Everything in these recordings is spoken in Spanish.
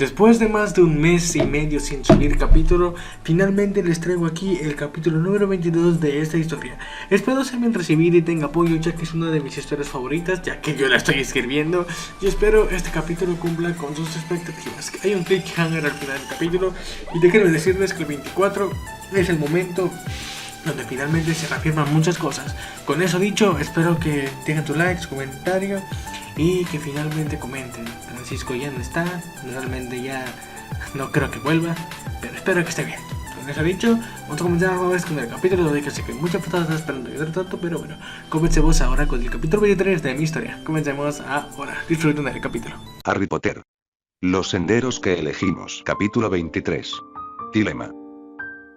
Después de más de un mes y medio sin subir capítulo, finalmente les traigo aquí el capítulo número 22 de esta historia. Espero sea bien recibido y tenga apoyo, ya que es una de mis historias favoritas, ya que yo la estoy escribiendo. Y espero este capítulo cumpla con sus expectativas. Hay un cliffhanger al final del capítulo y déjenme decirles que el 24 es el momento donde finalmente se reafirman muchas cosas. Con eso dicho, espero que dejen tu like, su comentario y que finalmente comenten. Francisco ya no está, realmente ya no creo que vuelva, pero espero que esté bien. Con eso dicho, vamos a comenzar una vez con el capítulo de que sé que muchas personas están esperando ayudar tanto, pero bueno, comencemos ahora con el capítulo 23 de mi historia. Comencemos ahora, disfruten del capítulo. Harry Potter. Los senderos que elegimos. Capítulo 23. Dilema.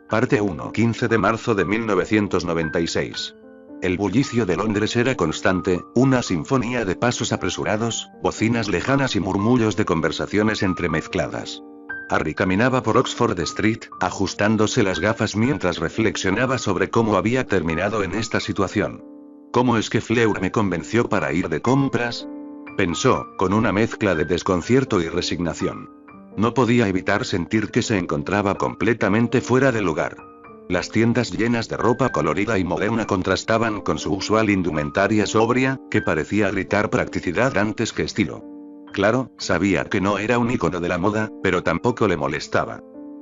Parte 1. 15 de marzo de 1996. El bullicio de Londres era constante, una sinfonía de pasos apresurados, bocinas lejanas y murmullos de conversaciones entremezcladas. Harry caminaba por Oxford Street, ajustándose las gafas mientras reflexionaba sobre cómo había terminado en esta situación. ¿Cómo es que Fleur me convenció para ir de compras?, pensó, con una mezcla de desconcierto y resignación. No podía evitar sentir que se encontraba completamente fuera de lugar. Las tiendas llenas de ropa colorida y moderna contrastaban con su usual indumentaria sobria, que parecía gritar practicidad antes que estilo. Claro, sabía que no era un ícono de la moda, pero tampoco le molestaba.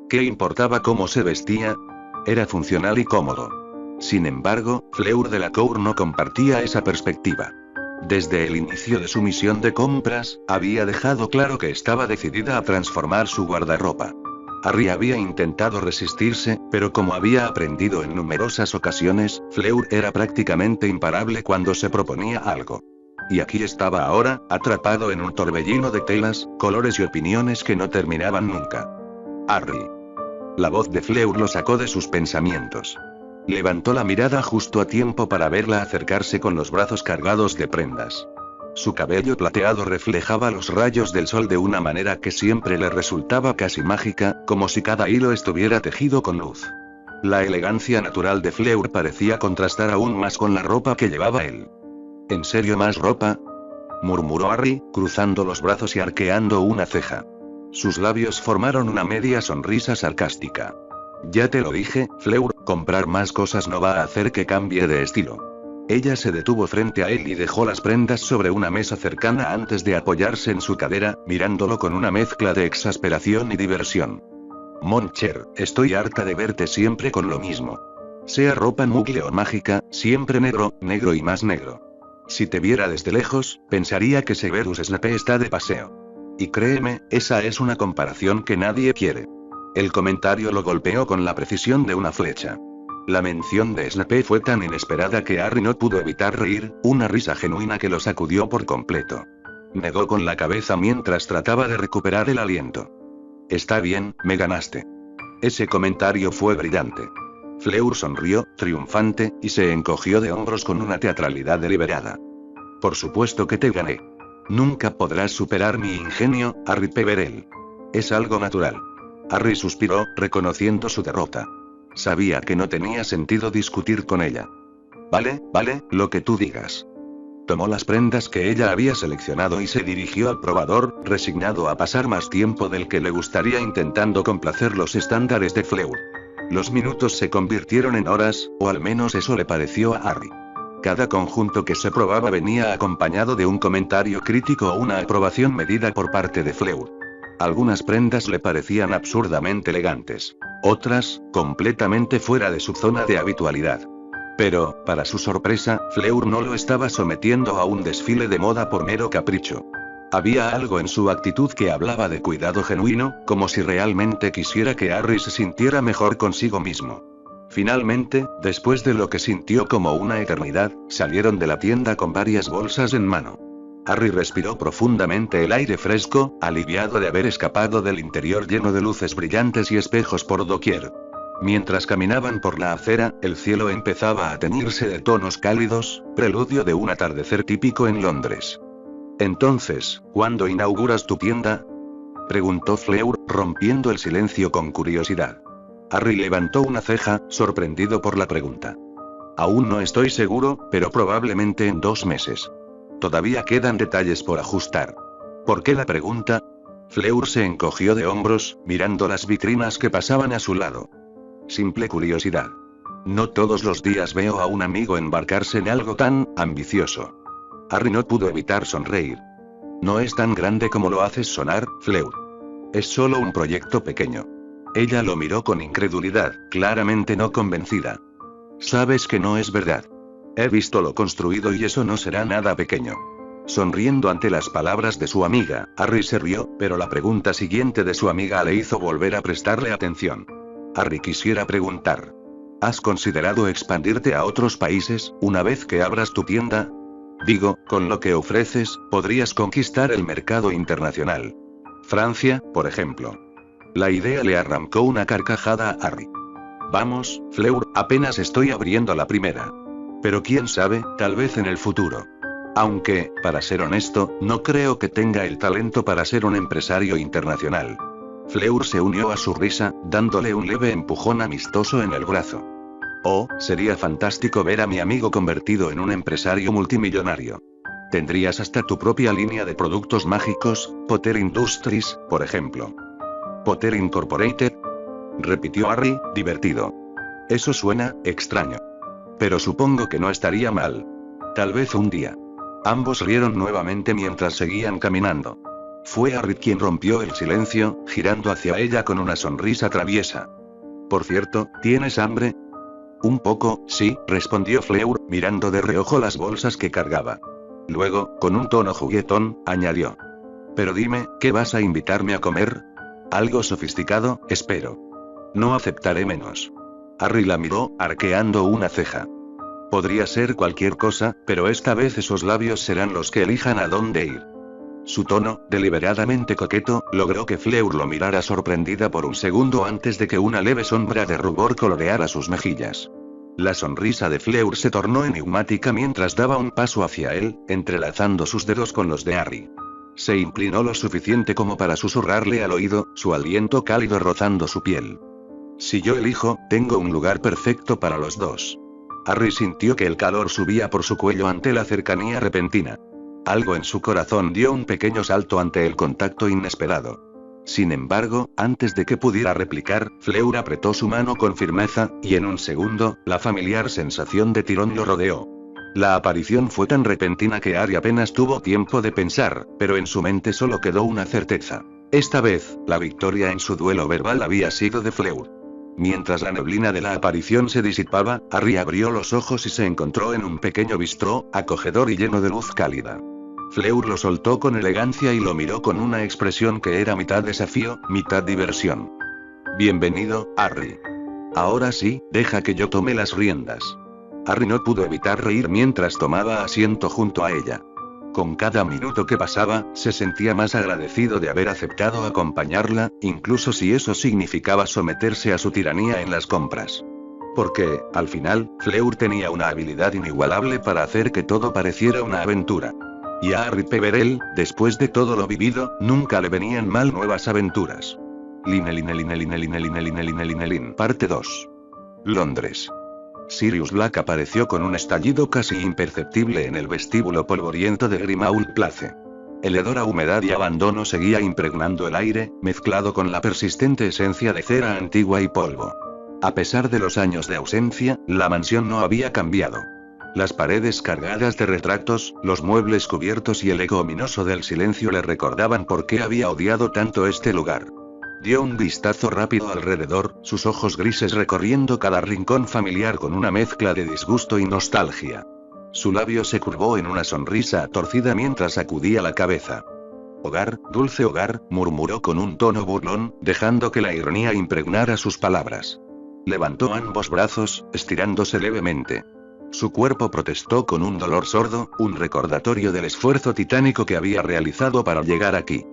¿Qué importaba cómo se vestía? Era funcional y cómodo. Sin embargo, Fleur Delacour no compartía esa perspectiva. Desde el inicio de su misión de compras, había dejado claro que estaba decidida a transformar su guardarropa. Harry había intentado resistirse, pero como había aprendido en numerosas ocasiones, Fleur era prácticamente imparable cuando se proponía algo. Y aquí estaba ahora, atrapado en un torbellino de telas, colores y opiniones que no terminaban nunca. Harry. La voz de Fleur lo sacó de sus pensamientos. Levantó la mirada justo a tiempo para verla acercarse con los brazos cargados de prendas. Su cabello plateado reflejaba los rayos del sol de una manera que siempre le resultaba casi mágica, como si cada hilo estuviera tejido con luz. La elegancia natural de Fleur parecía contrastar aún más con la ropa que llevaba él. ¿En serio más ropa?, murmuró Harry, cruzando los brazos y arqueando una ceja. Sus labios formaron una media sonrisa sarcástica. Ya te lo dije, Fleur, comprar más cosas no va a hacer que cambie de estilo. Ella se detuvo frente a él y dejó las prendas sobre una mesa cercana antes de apoyarse en su cadera, mirándolo con una mezcla de exasperación y diversión. Moncher, estoy harta de verte siempre con lo mismo. Sea ropa mugle o mágica, siempre negro, negro y más negro. Si te viera desde lejos, pensaría que Severus Snape está de paseo. Y créeme, esa es una comparación que nadie quiere. El comentario lo golpeó con la precisión de una flecha. La mención de Snape fue tan inesperada que Harry no pudo evitar reír, una risa genuina que lo sacudió por completo. Negó con la cabeza mientras trataba de recuperar el aliento. Está bien, me ganaste. Ese comentario fue brillante. Fleur sonrió, triunfante, y se encogió de hombros con una teatralidad deliberada. Por supuesto que te gané. Nunca podrás superar mi ingenio, Harry Peverell. Es algo natural. Harry suspiró, reconociendo su derrota. Sabía que no tenía sentido discutir con ella. Vale, lo que tú digas. Tomó las prendas que ella había seleccionado y se dirigió al probador, resignado a pasar más tiempo del que le gustaría intentando complacer los estándares de Fleur. Los minutos se convirtieron en horas, o al menos eso le pareció a Harry. Cada conjunto que se probaba venía acompañado de un comentario crítico o una aprobación medida por parte de Fleur. Algunas prendas le parecían absurdamente elegantes. Otras, completamente fuera de su zona de habitualidad. Pero, para su sorpresa, Fleur no lo estaba sometiendo a un desfile de moda por mero capricho. Había algo en su actitud que hablaba de cuidado genuino, como si realmente quisiera que Harry se sintiera mejor consigo mismo. Finalmente, después de lo que sintió como una eternidad, salieron de la tienda con varias bolsas en mano. Harry respiró profundamente el aire fresco, aliviado de haber escapado del interior lleno de luces brillantes y espejos por doquier. Mientras caminaban por la acera, el cielo empezaba a teñirse de tonos cálidos, preludio de un atardecer típico en Londres. Entonces, ¿cuándo inauguras tu tienda?, preguntó Fleur, rompiendo el silencio con curiosidad. Harry levantó una ceja, sorprendido por la pregunta. Aún no estoy seguro, pero probablemente en 2 meses. Todavía quedan detalles por ajustar. ¿Por qué la pregunta? Fleur se encogió de hombros, mirando las vitrinas que pasaban a su lado. Simple curiosidad. No todos los días veo a un amigo embarcarse en algo tan ambicioso. Harry no pudo evitar sonreír. No es tan grande como lo haces sonar, Fleur. Es solo un proyecto pequeño. Ella lo miró con incredulidad, claramente no convencida. Sabes que no es verdad. He visto lo construido y eso no será nada pequeño. Sonriendo ante las palabras de su amiga, Harry se rió, pero la pregunta siguiente de su amiga le hizo volver a prestarle atención. Harry quisiera preguntar. ¿Has considerado expandirte a otros países, una vez que abras tu tienda? Digo, con lo que ofreces, podrías conquistar el mercado internacional. Francia, por ejemplo. La idea le arrancó una carcajada a Harry. Vamos, Fleur, apenas estoy abriendo la primera. Pero quién sabe, tal vez en el futuro. Aunque, para ser honesto, no creo que tenga el talento para ser un empresario internacional. Fleur se unió a su risa, dándole un leve empujón amistoso en el brazo. Oh, sería fantástico ver a mi amigo convertido en un empresario multimillonario. Tendrías hasta tu propia línea de productos mágicos, Potter Industries, por ejemplo. ¿Potter Incorporated? Repitió Harry, divertido. Eso suena extraño. Pero supongo que no estaría mal. Tal vez un día. Ambos rieron nuevamente mientras seguían caminando. Fue Harry quien rompió el silencio, girando hacia ella con una sonrisa traviesa. Por cierto, ¿tienes hambre? Un poco, sí, respondió Fleur, mirando de reojo las bolsas que cargaba. Luego, con un tono juguetón, añadió. Pero dime, ¿qué vas a invitarme a comer? Algo sofisticado, espero. No aceptaré menos. Harry la miró, arqueando una ceja. Podría ser cualquier cosa, pero esta vez esos labios serán los que elijan a dónde ir. Su tono, deliberadamente coqueto, logró que Fleur lo mirara sorprendida por un segundo antes de que una leve sombra de rubor coloreara sus mejillas. La sonrisa de Fleur se tornó enigmática mientras daba un paso hacia él, entrelazando sus dedos con los de Harry. Se inclinó lo suficiente como para susurrarle al oído, su aliento cálido rozando su piel. Si yo elijo, tengo un lugar perfecto para los dos. Harry sintió que el calor subía por su cuello ante la cercanía repentina. Algo en su corazón dio un pequeño salto ante el contacto inesperado. Sin embargo, antes de que pudiera replicar, Fleur apretó su mano con firmeza, y en un segundo, la familiar sensación de tirón lo rodeó. La aparición fue tan repentina que Harry apenas tuvo tiempo de pensar, pero en su mente solo quedó una certeza. Esta vez, la victoria en su duelo verbal había sido de Fleur. Mientras la neblina de la aparición se disipaba, Harry abrió los ojos y se encontró en un pequeño bistró, acogedor y lleno de luz cálida. Fleur lo soltó con elegancia y lo miró con una expresión que era mitad desafío, mitad diversión. Bienvenido, Harry. Ahora sí, deja que yo tome las riendas. Harry no pudo evitar reír mientras tomaba asiento junto a ella. Con cada minuto que pasaba, se sentía más agradecido de haber aceptado acompañarla, incluso si eso significaba someterse a su tiranía en las compras. Porque, al final, Fleur tenía una habilidad inigualable para hacer que todo pareciera una aventura. Y a Harry Peverell, después de todo lo vivido, nunca le venían mal nuevas aventuras. Parte 2. Londres. Sirius Black apareció con un estallido casi imperceptible en el vestíbulo polvoriento de Grimmauld Place. El hedor a humedad y abandono seguía impregnando el aire, mezclado con la persistente esencia de cera antigua y polvo. A pesar de los años de ausencia, la mansión no había cambiado. Las paredes cargadas de retratos, los muebles cubiertos y el eco ominoso del silencio le recordaban por qué había odiado tanto este lugar. Dio un vistazo rápido alrededor, sus ojos grises recorriendo cada rincón familiar con una mezcla de disgusto y nostalgia. Su labio se curvó en una sonrisa torcida mientras sacudía la cabeza. Hogar, dulce hogar, murmuró con un tono burlón, dejando que la ironía impregnara sus palabras. Levantó ambos brazos, estirándose levemente. Su cuerpo protestó con un dolor sordo, un recordatorio del esfuerzo titánico que había realizado para llegar aquí.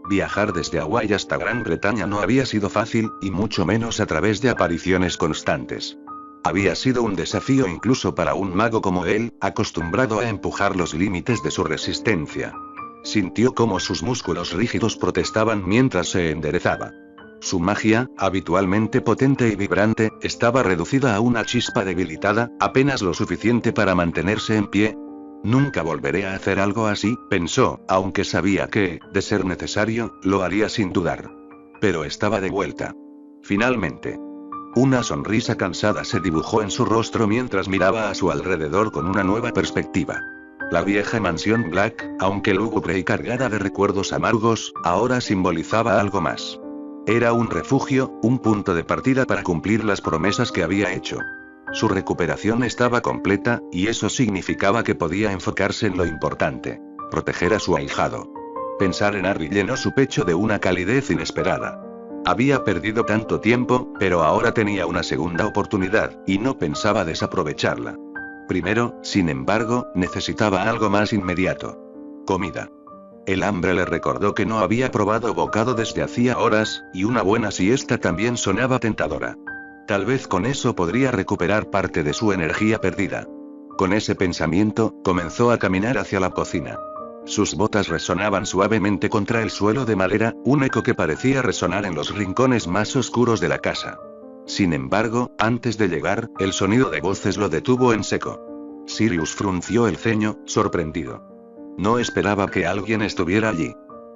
Viajar desde Hawái hasta Gran Bretaña no había sido fácil, y mucho menos a través de apariciones constantes. Había sido un desafío incluso para un mago como él, acostumbrado a empujar los límites de su resistencia. Sintió cómo sus músculos rígidos protestaban mientras se enderezaba. Su magia, habitualmente potente y vibrante, estaba reducida a una chispa debilitada, apenas lo suficiente para mantenerse en pie. Nunca volveré a hacer algo así, pensó, aunque sabía que, de ser necesario, lo haría sin dudar. Pero estaba de vuelta. Finalmente. Una sonrisa cansada se dibujó en su rostro mientras miraba a su alrededor con una nueva perspectiva. La vieja mansión Black, aunque lúgubre y cargada de recuerdos amargos, ahora simbolizaba algo más. Era un refugio, un punto de partida para cumplir las promesas que había hecho. Su recuperación estaba completa, y eso significaba que podía enfocarse en lo importante: proteger a su ahijado. Pensar en Harry llenó su pecho de una calidez inesperada. Había perdido tanto tiempo, pero ahora tenía una segunda oportunidad, y no pensaba desaprovecharla. Primero, sin embargo, necesitaba algo más inmediato. Comida. El hambre le recordó que no había probado bocado desde hacía horas, y una buena siesta también sonaba tentadora. Tal vez con eso podría recuperar parte de su energía perdida. Con ese pensamiento, comenzó a caminar hacia la cocina. Sus botas resonaban suavemente contra el suelo de madera, un eco que parecía resonar en los rincones más oscuros de la casa. Sin embargo, antes de llegar, el sonido de voces lo detuvo en seco. Sirius frunció el ceño, sorprendido. No esperaba que alguien estuviera allí.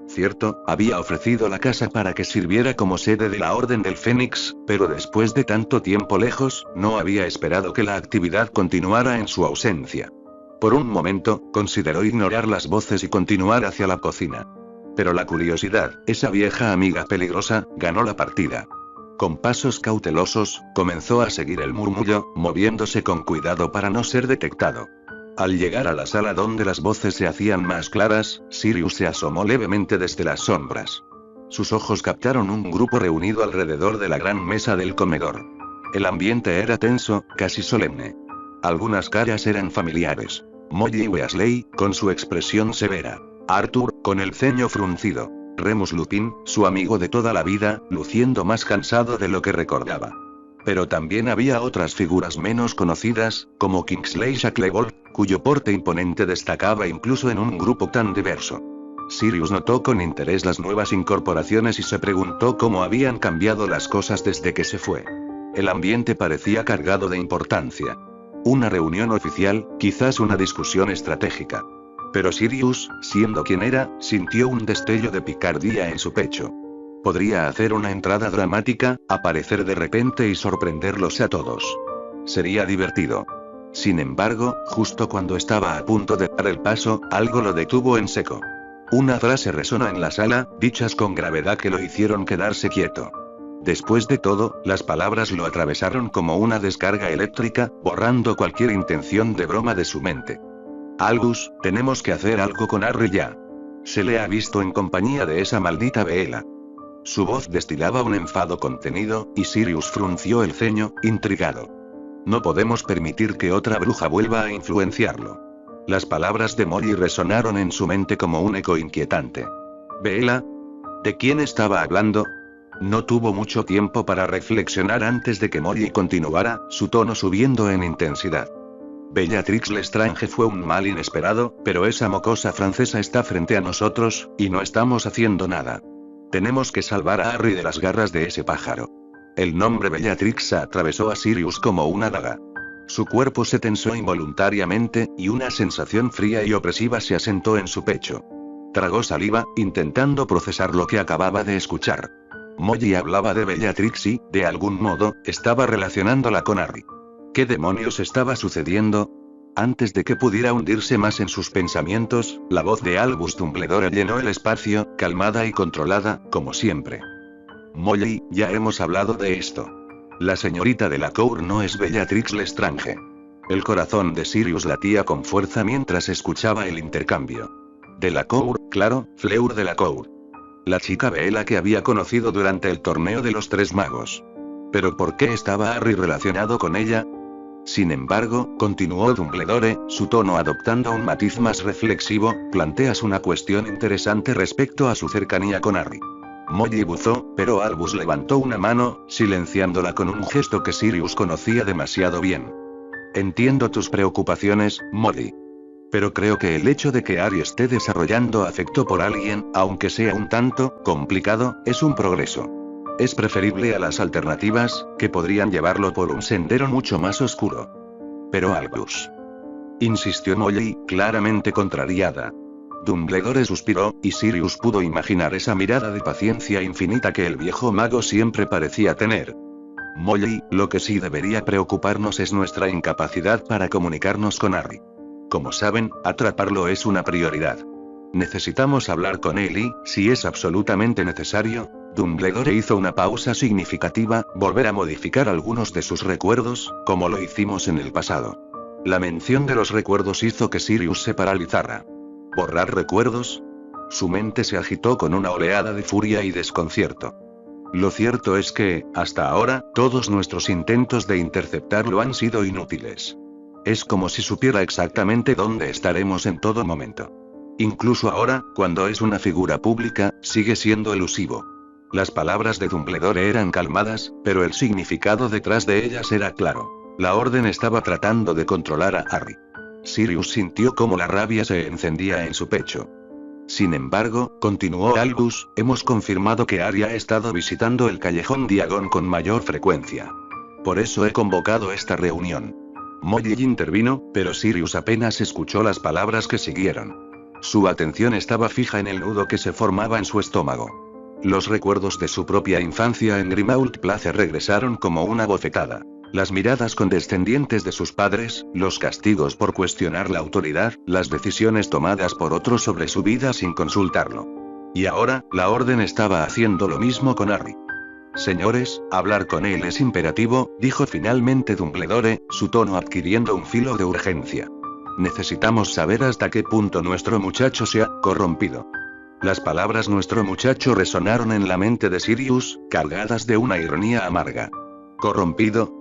Cierto, había ofrecido la casa para que sirviera como sede de la Orden del Fénix, pero después de tanto tiempo lejos, no había esperado que la actividad continuara en su ausencia. Por un momento, consideró ignorar las voces y continuar hacia la cocina. Pero la curiosidad, esa vieja amiga peligrosa, ganó la partida. Con pasos cautelosos, comenzó a seguir el murmullo, moviéndose con cuidado para no ser detectado. Al llegar a la sala donde las voces se hacían más claras, Sirius se asomó levemente desde las sombras. Sus ojos captaron un grupo reunido alrededor de la gran mesa del comedor. El ambiente era tenso, casi solemne. Algunas caras eran familiares. Molly Weasley, con su expresión severa. Arthur, con el ceño fruncido. Remus Lupin, su amigo de toda la vida, luciendo más cansado de lo que recordaba. Pero también había otras figuras menos conocidas, como Kingsley Shacklebolt, cuyo porte imponente destacaba incluso en un grupo tan diverso. Sirius notó con interés las nuevas incorporaciones y se preguntó cómo habían cambiado las cosas desde que se fue. El ambiente parecía cargado de importancia. Una reunión oficial, quizás una discusión estratégica. Pero Sirius, siendo quien era, sintió un destello de picardía en su pecho. Podría hacer una entrada dramática, aparecer de repente y sorprenderlos a todos. Sería divertido. Sin embargo, justo cuando estaba a punto de dar el paso, algo lo detuvo en seco. Una frase resonó en la sala, dichas con gravedad que lo hicieron quedarse quieto. Después de todo, las palabras lo atravesaron como una descarga eléctrica, borrando cualquier intención de broma de su mente. Albus, tenemos que hacer algo con Harry ya. Se le ha visto en compañía de esa maldita Bella. Su voz destilaba un enfado contenido, y Sirius frunció el ceño, intrigado. No podemos permitir que otra bruja vuelva a influenciarlo. Las palabras de Molly resonaron en su mente como un eco inquietante. ¿Bella? ¿De quién estaba hablando? No tuvo mucho tiempo para reflexionar antes de que Molly continuara, su tono subiendo en intensidad. Bellatrix Lestrange fue un mal inesperado, pero esa mocosa francesa está frente a nosotros, y no estamos haciendo nada. Tenemos que salvar a Harry de las garras de ese pájaro. El nombre Bellatrix atravesó a Sirius como una daga. Su cuerpo se tensó involuntariamente, y una sensación fría y opresiva se asentó en su pecho. Tragó saliva, intentando procesar lo que acababa de escuchar. Molly hablaba de Bellatrix y, de algún modo, estaba relacionándola con Harry. ¿Qué demonios estaba sucediendo? Antes de que pudiera hundirse más en sus pensamientos, la voz de Albus Dumbledore llenó el espacio, calmada y controlada, como siempre. Molly, ya hemos hablado de esto. La señorita Delacour no es Bellatrix Lestrange. El corazón de Sirius latía con fuerza mientras escuchaba el intercambio. Delacour, claro, Fleur Delacour. La chica Bella que había conocido durante el torneo de los Tres Magos. ¿Pero por qué estaba Harry relacionado con ella? Sin embargo, continuó Dumbledore, su tono adoptando un matiz más reflexivo, planteas una cuestión interesante respecto a su cercanía con Harry. Molly buzó, pero Albus levantó una mano, silenciándola con un gesto que Sirius conocía demasiado bien. Entiendo tus preocupaciones, Molly. Pero creo que el hecho de que Harry esté desarrollando afecto por alguien, aunque sea un tanto complicado, es un progreso. Es preferible a las alternativas, que podrían llevarlo por un sendero mucho más oscuro. Pero Albus. insistió Molly, claramente contrariada. Dumbledore suspiró, y Sirius pudo imaginar esa mirada de paciencia infinita que el viejo mago siempre parecía tener. Molly, lo que sí debería preocuparnos es nuestra incapacidad para comunicarnos con Harry. Como saben, atraparlo es una prioridad. Necesitamos hablar con él y, si es absolutamente necesario, Dumbledore hizo una pausa significativa, volver a modificar algunos de sus recuerdos, como lo hicimos en el pasado. La mención de los recuerdos hizo que Sirius se paralizara. ¿Borrar recuerdos? Su mente se agitó con una oleada de furia y desconcierto. Lo cierto es que, hasta ahora, todos nuestros intentos de interceptarlo han sido inútiles. Es como si supiera exactamente dónde estaremos en todo momento. Incluso ahora, cuando es una figura pública, sigue siendo elusivo. Las palabras de Dumbledore eran calmadas, pero el significado detrás de ellas era claro. La Orden estaba tratando de controlar a Harry. Sirius sintió cómo la rabia se encendía en su pecho. Sin embargo, continuó Albus, hemos confirmado que Harry ha estado visitando el callejón Diagon con mayor frecuencia. Por eso he convocado esta reunión. Molly intervino, pero Sirius apenas escuchó las palabras que siguieron. Su atención estaba fija en el nudo que se formaba en su estómago. Los recuerdos de su propia infancia en Grimmauld Place regresaron como una bofetada. Las miradas condescendientes de sus padres, los castigos por cuestionar la autoridad, las decisiones tomadas por otros sobre su vida sin consultarlo. Y ahora, la Orden estaba haciendo lo mismo con Harry. Señores, hablar con él es imperativo, dijo finalmente Dumbledore, su tono adquiriendo un filo de urgencia. Necesitamos saber hasta qué punto nuestro muchacho se ha corrompido. Las palabras nuestro muchacho resonaron en la mente de Sirius, cargadas de una ironía amarga. ¿Corrompido?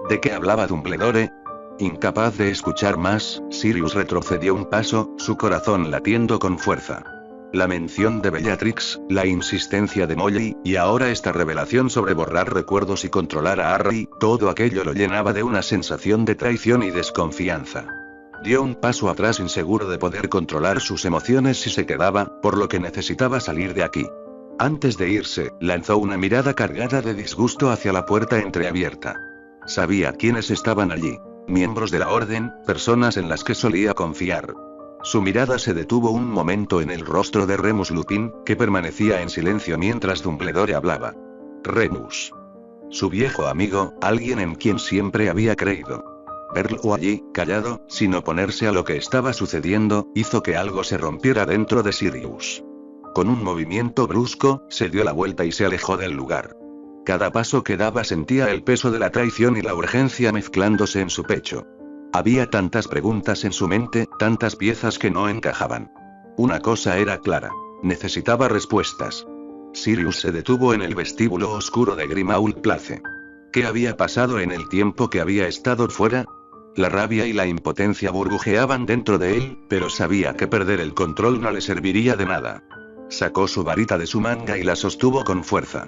¿De qué hablaba Dumbledore? Incapaz de escuchar más, Sirius retrocedió un paso, su corazón latiendo con fuerza. La mención de Bellatrix, la insistencia de Molly, y ahora esta revelación sobre borrar recuerdos y controlar a Harry, todo aquello lo llenaba de una sensación de traición y desconfianza. Dio un paso atrás inseguro de poder controlar sus emociones si se quedaba, por lo que necesitaba salir de aquí. Antes de irse, lanzó una mirada cargada de disgusto hacia la puerta entreabierta. Sabía quiénes estaban allí. Miembros de la Orden, personas en las que solía confiar. Su mirada se detuvo un momento en el rostro de Remus Lupin, que permanecía en silencio mientras Dumbledore hablaba. Remus. Su viejo amigo, alguien en quien siempre había creído. Verlo allí, callado, sin oponerse a lo que estaba sucediendo, hizo que algo se rompiera dentro de Sirius. Con un movimiento brusco, se dio la vuelta y se alejó del lugar. Cada paso que daba sentía el peso de la traición y la urgencia mezclándose en su pecho. Había tantas preguntas en su mente, tantas piezas que no encajaban. Una cosa era clara. Necesitaba respuestas. Sirius se detuvo en el vestíbulo oscuro de Grimmauld Place. ¿Qué había pasado en el tiempo que había estado fuera? La rabia y la impotencia burbujeaban dentro de él, pero sabía que perder el control no le serviría de nada. Sacó su varita de su manga y la sostuvo con fuerza.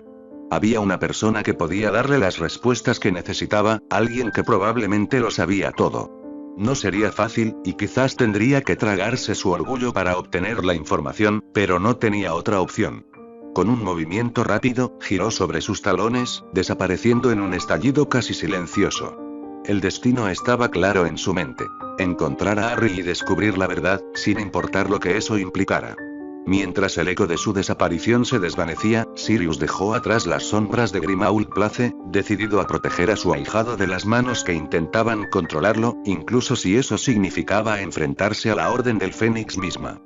Había una persona que podía darle las respuestas que necesitaba, alguien que probablemente lo sabía todo. No sería fácil, y quizás tendría que tragarse su orgullo para obtener la información, pero no tenía otra opción. Con un movimiento rápido, giró sobre sus talones, desapareciendo en un estallido casi silencioso. El destino estaba claro en su mente. Encontrar a Harry y descubrir la verdad, sin importar lo que eso implicara. Mientras el eco de su desaparición se desvanecía, Sirius dejó atrás las sombras de Grimmauld Place, decidido a proteger a su ahijado de las manos que intentaban controlarlo, incluso si eso significaba enfrentarse a la Orden del Fénix misma.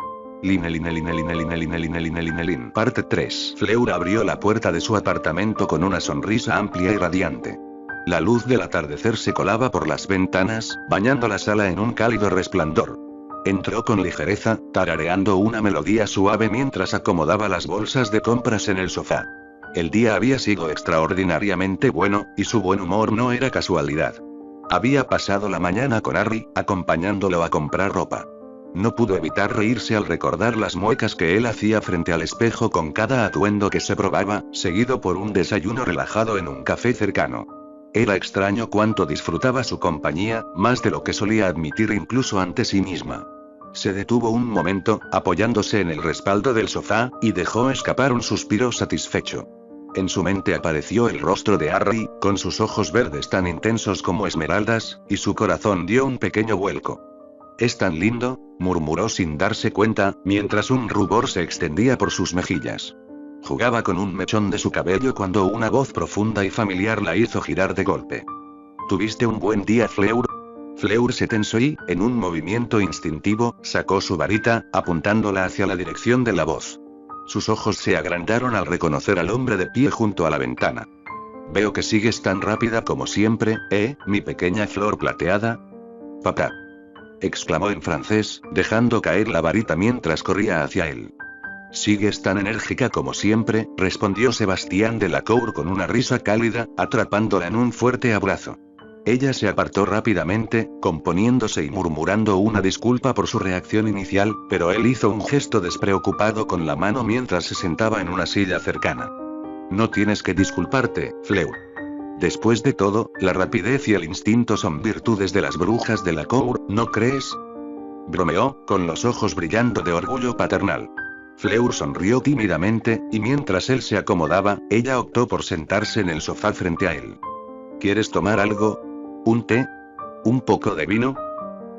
Parte 3. Fleur abrió la puerta de su apartamento con una sonrisa amplia y radiante. La luz del atardecer se colaba por las ventanas, bañando la sala en un cálido resplandor. Entró con ligereza, tarareando una melodía suave mientras acomodaba las bolsas de compras en el sofá. El día había sido extraordinariamente bueno, y su buen humor no era casualidad. Había pasado la mañana con Harry, acompañándolo a comprar ropa. No pudo evitar reírse al recordar las muecas que él hacía frente al espejo con cada atuendo que se probaba, seguido por un desayuno relajado en un café cercano. Era extraño cuánto disfrutaba su compañía, más de lo que solía admitir incluso ante sí misma. Se detuvo un momento, apoyándose en el respaldo del sofá, y dejó escapar un suspiro satisfecho. En su mente apareció el rostro de Harry, con sus ojos verdes tan intensos como esmeraldas, y su corazón dio un pequeño vuelco. Es tan lindo, murmuró sin darse cuenta, mientras un rubor se extendía por sus mejillas. Jugaba con un mechón de su cabello cuando una voz profunda y familiar la hizo girar de golpe. ¿Tuviste un buen día, Fleur? Fleur se tensó y, en un movimiento instintivo, sacó su varita, apuntándola hacia la dirección de la voz. Sus ojos se agrandaron al reconocer al hombre de pie junto a la ventana. Veo que sigues tan rápida como siempre, mi pequeña flor plateada. Papá. Exclamó en francés, dejando caer la varita mientras corría hacia él. Sigues tan enérgica como siempre, respondió Sebastián de la Cour con una risa cálida, atrapándola en un fuerte abrazo. Ella se apartó rápidamente, componiéndose y murmurando una disculpa por su reacción inicial, pero él hizo un gesto despreocupado con la mano mientras se sentaba en una silla cercana. No tienes que disculparte, Fleur. Después de todo, la rapidez y el instinto son virtudes de las brujas de la Cour, ¿no crees? Bromeó, con los ojos brillando de orgullo paternal. Fleur sonrió tímidamente, y mientras él se acomodaba, ella optó por sentarse en el sofá frente a él. ¿Quieres tomar algo? ¿Un té? ¿Un poco de vino?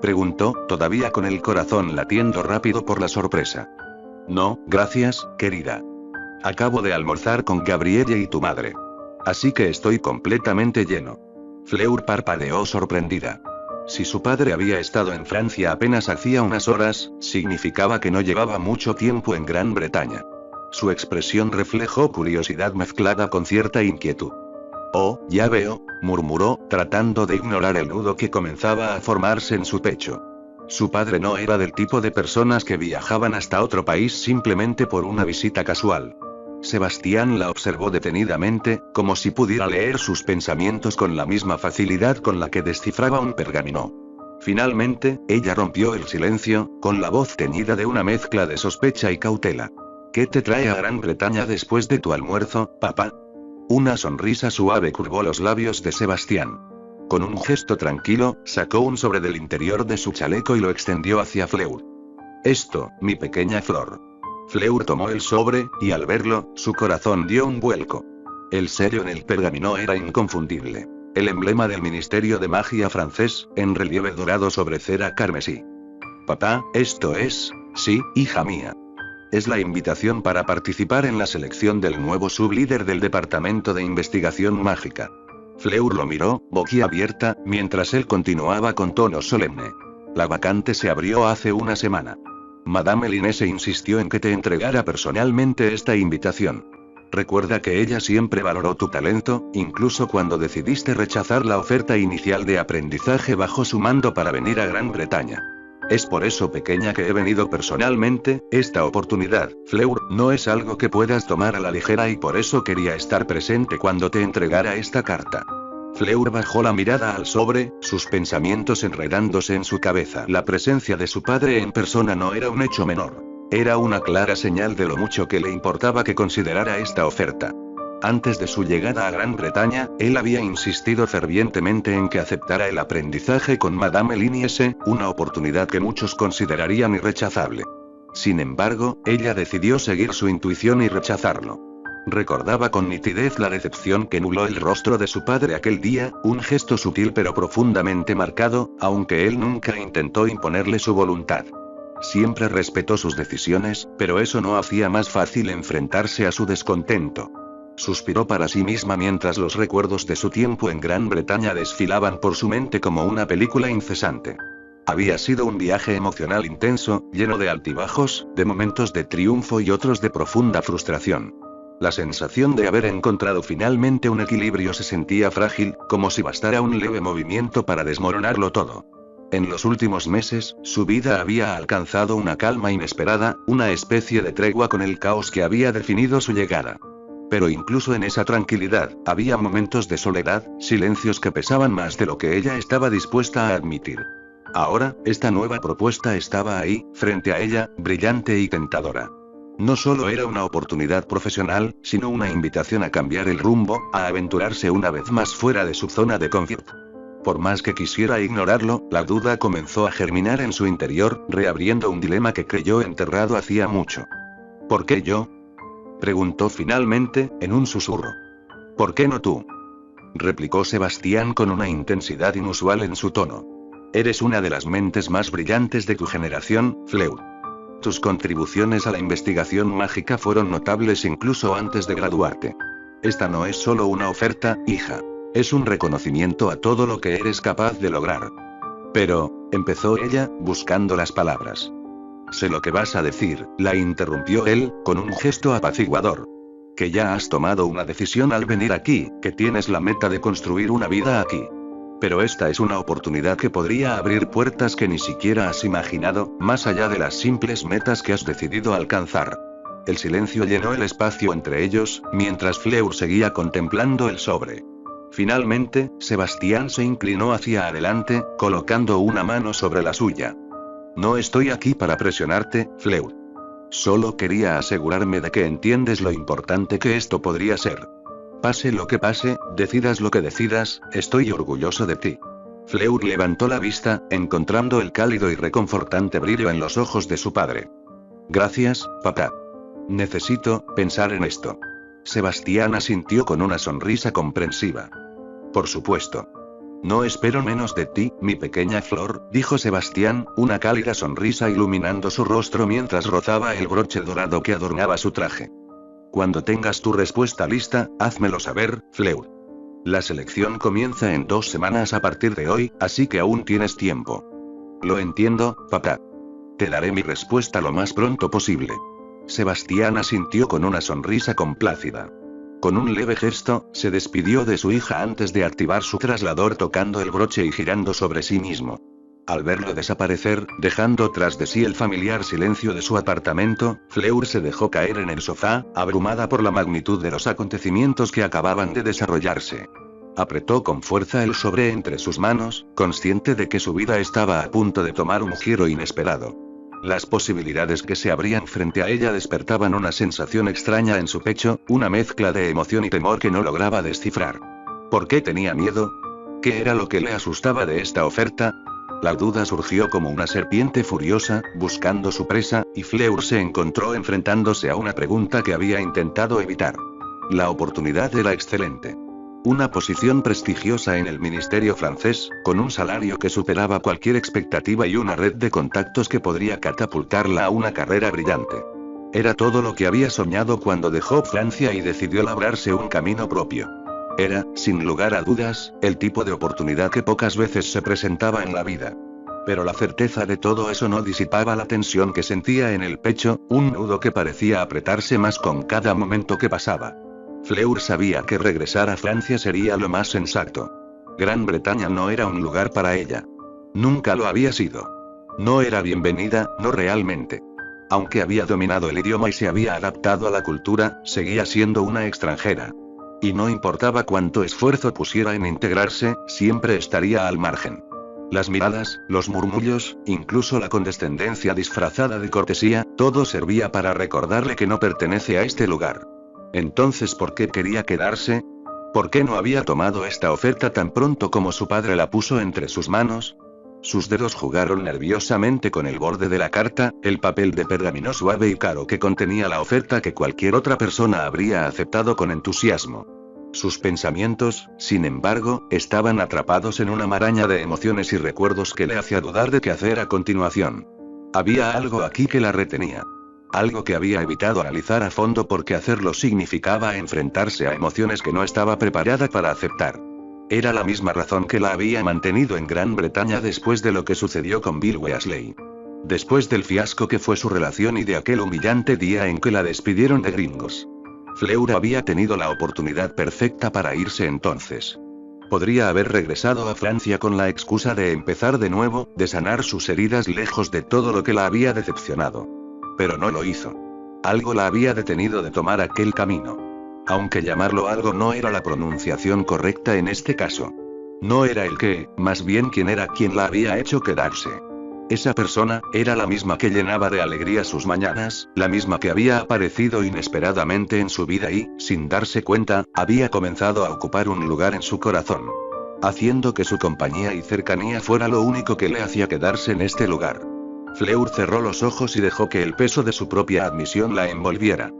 Preguntó, todavía con el corazón latiendo rápido por la sorpresa. No, gracias, querida. Acabo de almorzar con Gabrielle y tu madre. Así que estoy completamente lleno. Fleur parpadeó sorprendida. Si su padre había estado en Francia apenas hacía unas horas, significaba que no llevaba mucho tiempo en Gran Bretaña. Su expresión reflejó curiosidad mezclada con cierta inquietud. Oh, ya veo, murmuró, tratando de ignorar el nudo que comenzaba a formarse en su pecho. Su padre no era del tipo de personas que viajaban hasta otro país simplemente por una visita casual. Sebastián la observó detenidamente, como si pudiera leer sus pensamientos con la misma facilidad con la que descifraba un pergamino. Finalmente, ella rompió el silencio, con la voz teñida de una mezcla de sospecha y cautela. ¿Qué te trae a Gran Bretaña después de tu almuerzo, papá? Una sonrisa suave curvó los labios de Sebastián. Con un gesto tranquilo, sacó un sobre del interior de su chaleco y lo extendió hacia Fleur. Esto, mi pequeña flor. Fleur tomó el sobre, y al verlo, su corazón dio un vuelco. El sello en el pergamino era inconfundible. El emblema del Ministerio de Magia francés, en relieve dorado sobre cera carmesí. Papá, esto es, sí, hija mía. Es la invitación para participar en la selección del nuevo sublíder del Departamento de Investigación Mágica. Fleur lo miró, boquiabierta, mientras él continuaba con tono solemne. La vacante se abrió hace una semana. Madame Linese insistió en que te entregara personalmente esta invitación. Recuerda que ella siempre valoró tu talento, incluso cuando decidiste rechazar la oferta inicial de aprendizaje bajo su mando para venir a Gran Bretaña. Es por eso, pequeña, que he venido personalmente. Esta oportunidad, Fleur, no es algo que puedas tomar a la ligera y por eso quería estar presente cuando te entregara esta carta. Fleur bajó la mirada al sobre, sus pensamientos enredándose en su cabeza. La presencia de su padre en persona no era un hecho menor. Era una clara señal de lo mucho que le importaba que considerara esta oferta. Antes de su llegada a Gran Bretaña, él había insistido fervientemente en que aceptara el aprendizaje con Madame Linese, una oportunidad que muchos considerarían irrechazable. Sin embargo, ella decidió seguir su intuición y rechazarlo. Recordaba con nitidez la decepción que nubló el rostro de su padre aquel día, un gesto sutil pero profundamente marcado, aunque él nunca intentó imponerle su voluntad. Siempre respetó sus decisiones, pero eso no hacía más fácil enfrentarse a su descontento. Suspiró para sí misma mientras los recuerdos de su tiempo en Gran Bretaña desfilaban por su mente como una película incesante. Había sido un viaje emocional intenso, lleno de altibajos, de momentos de triunfo y otros de profunda frustración. La sensación de haber encontrado finalmente un equilibrio se sentía frágil, como si bastara un leve movimiento para desmoronarlo todo. En los últimos meses, su vida había alcanzado una calma inesperada, una especie de tregua con el caos que había definido su llegada. Pero incluso en esa tranquilidad, había momentos de soledad, silencios que pesaban más de lo que ella estaba dispuesta a admitir. Ahora, esta nueva propuesta estaba ahí, frente a ella, brillante y tentadora. No solo era una oportunidad profesional, sino una invitación a cambiar el rumbo, a aventurarse una vez más fuera de su zona de confort. Por más que quisiera ignorarlo, la duda comenzó a germinar en su interior, reabriendo un dilema que creyó enterrado hacía mucho. ¿Por qué yo?, preguntó finalmente, en un susurro. ¿Por qué no tú?, replicó Sebastián con una intensidad inusual en su tono. Eres una de las mentes más brillantes de tu generación, Fleur. Tus contribuciones a la investigación mágica fueron notables incluso antes de graduarte. Esta no es solo una oferta, hija. Es un reconocimiento a todo lo que eres capaz de lograr. Pero, empezó ella, buscando las palabras. Sé lo que vas a decir, la interrumpió él, con un gesto apaciguador. Que ya has tomado una decisión al venir aquí, que tienes la meta de construir una vida aquí. Pero esta es una oportunidad que podría abrir puertas que ni siquiera has imaginado, más allá de las simples metas que has decidido alcanzar. El silencio llenó el espacio entre ellos, mientras Fleur seguía contemplando el sobre. Finalmente, Sebastián se inclinó hacia adelante, colocando una mano sobre la suya. No estoy aquí para presionarte, Fleur. Solo quería asegurarme de que entiendes lo importante que esto podría ser. Pase lo que pase, decidas lo que decidas, estoy orgulloso de ti. Fleur levantó la vista, encontrando el cálido y reconfortante brillo en los ojos de su padre. Gracias, papá. Necesito pensar en esto. Sebastián asintió con una sonrisa comprensiva. Por supuesto. No espero menos de ti, mi pequeña Flor, dijo Sebastián, una cálida sonrisa iluminando su rostro mientras rozaba el broche dorado que adornaba su traje. Cuando tengas tu respuesta lista, házmelo saber, Fleur. La selección comienza en 2 semanas a partir de hoy, así que aún tienes tiempo. Lo entiendo, papá. Te daré mi respuesta lo más pronto posible. Sebastián asintió con una sonrisa complácida. Con un leve gesto, se despidió de su hija antes de activar su traslador tocando el broche y girando sobre sí mismo. Al verlo desaparecer, dejando tras de sí el familiar silencio de su apartamento, Fleur se dejó caer en el sofá, abrumada por la magnitud de los acontecimientos que acababan de desarrollarse. Apretó con fuerza el sobre entre sus manos, consciente de que su vida estaba a punto de tomar un giro inesperado. Las posibilidades que se abrían frente a ella despertaban una sensación extraña en su pecho, una mezcla de emoción y temor que no lograba descifrar. ¿Por qué tenía miedo? ¿Qué era lo que le asustaba de esta oferta? La duda surgió como una serpiente furiosa, buscando su presa, y Fleur se encontró enfrentándose a una pregunta que había intentado evitar. La oportunidad era excelente. Una posición prestigiosa en el ministerio francés, con un salario que superaba cualquier expectativa y una red de contactos que podría catapultarla a una carrera brillante. Era todo lo que había soñado cuando dejó Francia y decidió labrarse un camino propio. Era, sin lugar a dudas, el tipo de oportunidad que pocas veces se presentaba en la vida. Pero la certeza de todo eso no disipaba la tensión que sentía en el pecho, un nudo que parecía apretarse más con cada momento que pasaba. Fleur sabía que regresar a Francia sería lo más sensato. Gran Bretaña no era un lugar para ella. Nunca lo había sido. No era bienvenida, no realmente. Aunque había dominado el idioma y se había adaptado a la cultura, seguía siendo una extranjera. Y no importaba cuánto esfuerzo pusiera en integrarse, siempre estaría al margen. Las miradas, los murmullos, incluso la condescendencia disfrazada de cortesía, todo servía para recordarle que no pertenece a este lugar. Entonces, ¿por qué quería quedarse? ¿Por qué no había tomado esta oferta tan pronto como su padre la puso entre sus manos? Sus dedos jugaron nerviosamente con el borde de la carta, el papel de pergamino suave y caro que contenía la oferta que cualquier otra persona habría aceptado con entusiasmo. Sus pensamientos, sin embargo, estaban atrapados en una maraña de emociones y recuerdos que le hacía dudar de qué hacer a continuación. Había algo aquí que la retenía. Algo que había evitado analizar a fondo porque hacerlo significaba enfrentarse a emociones que no estaba preparada para aceptar. Era la misma razón que la había mantenido en Gran Bretaña después de lo que sucedió con Bill Weasley. Después del fiasco que fue su relación y de aquel humillante día en que la despidieron de Gringos. Fleur había tenido la oportunidad perfecta para irse entonces. Podría haber regresado a Francia con la excusa de empezar de nuevo, de sanar sus heridas lejos de todo lo que la había decepcionado. Pero no lo hizo. Algo la había detenido de tomar aquel camino. Aunque llamarlo algo no era la pronunciación correcta en este caso. No era el qué, más bien quién era quien la había hecho quedarse. Esa persona, era la misma que llenaba de alegría sus mañanas, la misma que había aparecido inesperadamente en su vida y, sin darse cuenta, había comenzado a ocupar un lugar en su corazón. Haciendo que su compañía y cercanía fuera lo único que le hacía quedarse en este lugar. Fleur cerró los ojos y dejó que el peso de su propia admisión la envolviera.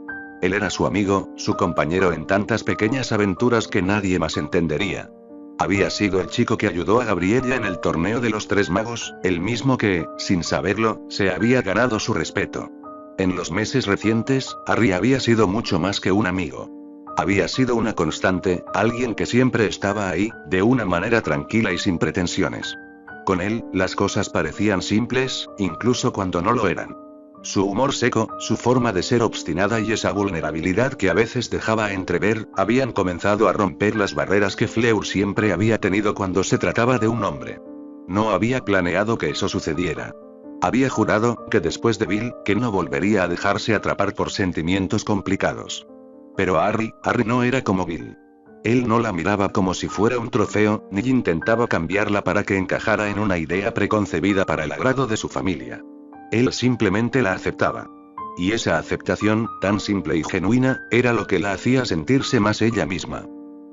Él era su amigo, su compañero en tantas pequeñas aventuras que nadie más entendería. Había sido el chico que ayudó a Gabriella en el torneo de los Tres Magos, el mismo que, sin saberlo, se había ganado su respeto. En los meses recientes, Harry había sido mucho más que un amigo. Había sido una constante, alguien que siempre estaba ahí, de una manera tranquila y sin pretensiones. Con él, las cosas parecían simples, incluso cuando no lo eran. Su humor seco, su forma de ser obstinada y esa vulnerabilidad que a veces dejaba entrever, habían comenzado a romper las barreras que Fleur siempre había tenido cuando se trataba de un hombre. No había planeado que eso sucediera. Había jurado, que después de Bill, que no volvería a dejarse atrapar por sentimientos complicados. Pero Harry no era como Bill. Él no la miraba como si fuera un trofeo, ni intentaba cambiarla para que encajara en una idea preconcebida para el agrado de su familia. Él simplemente la aceptaba. Y esa aceptación, tan simple y genuina, era lo que la hacía sentirse más ella misma.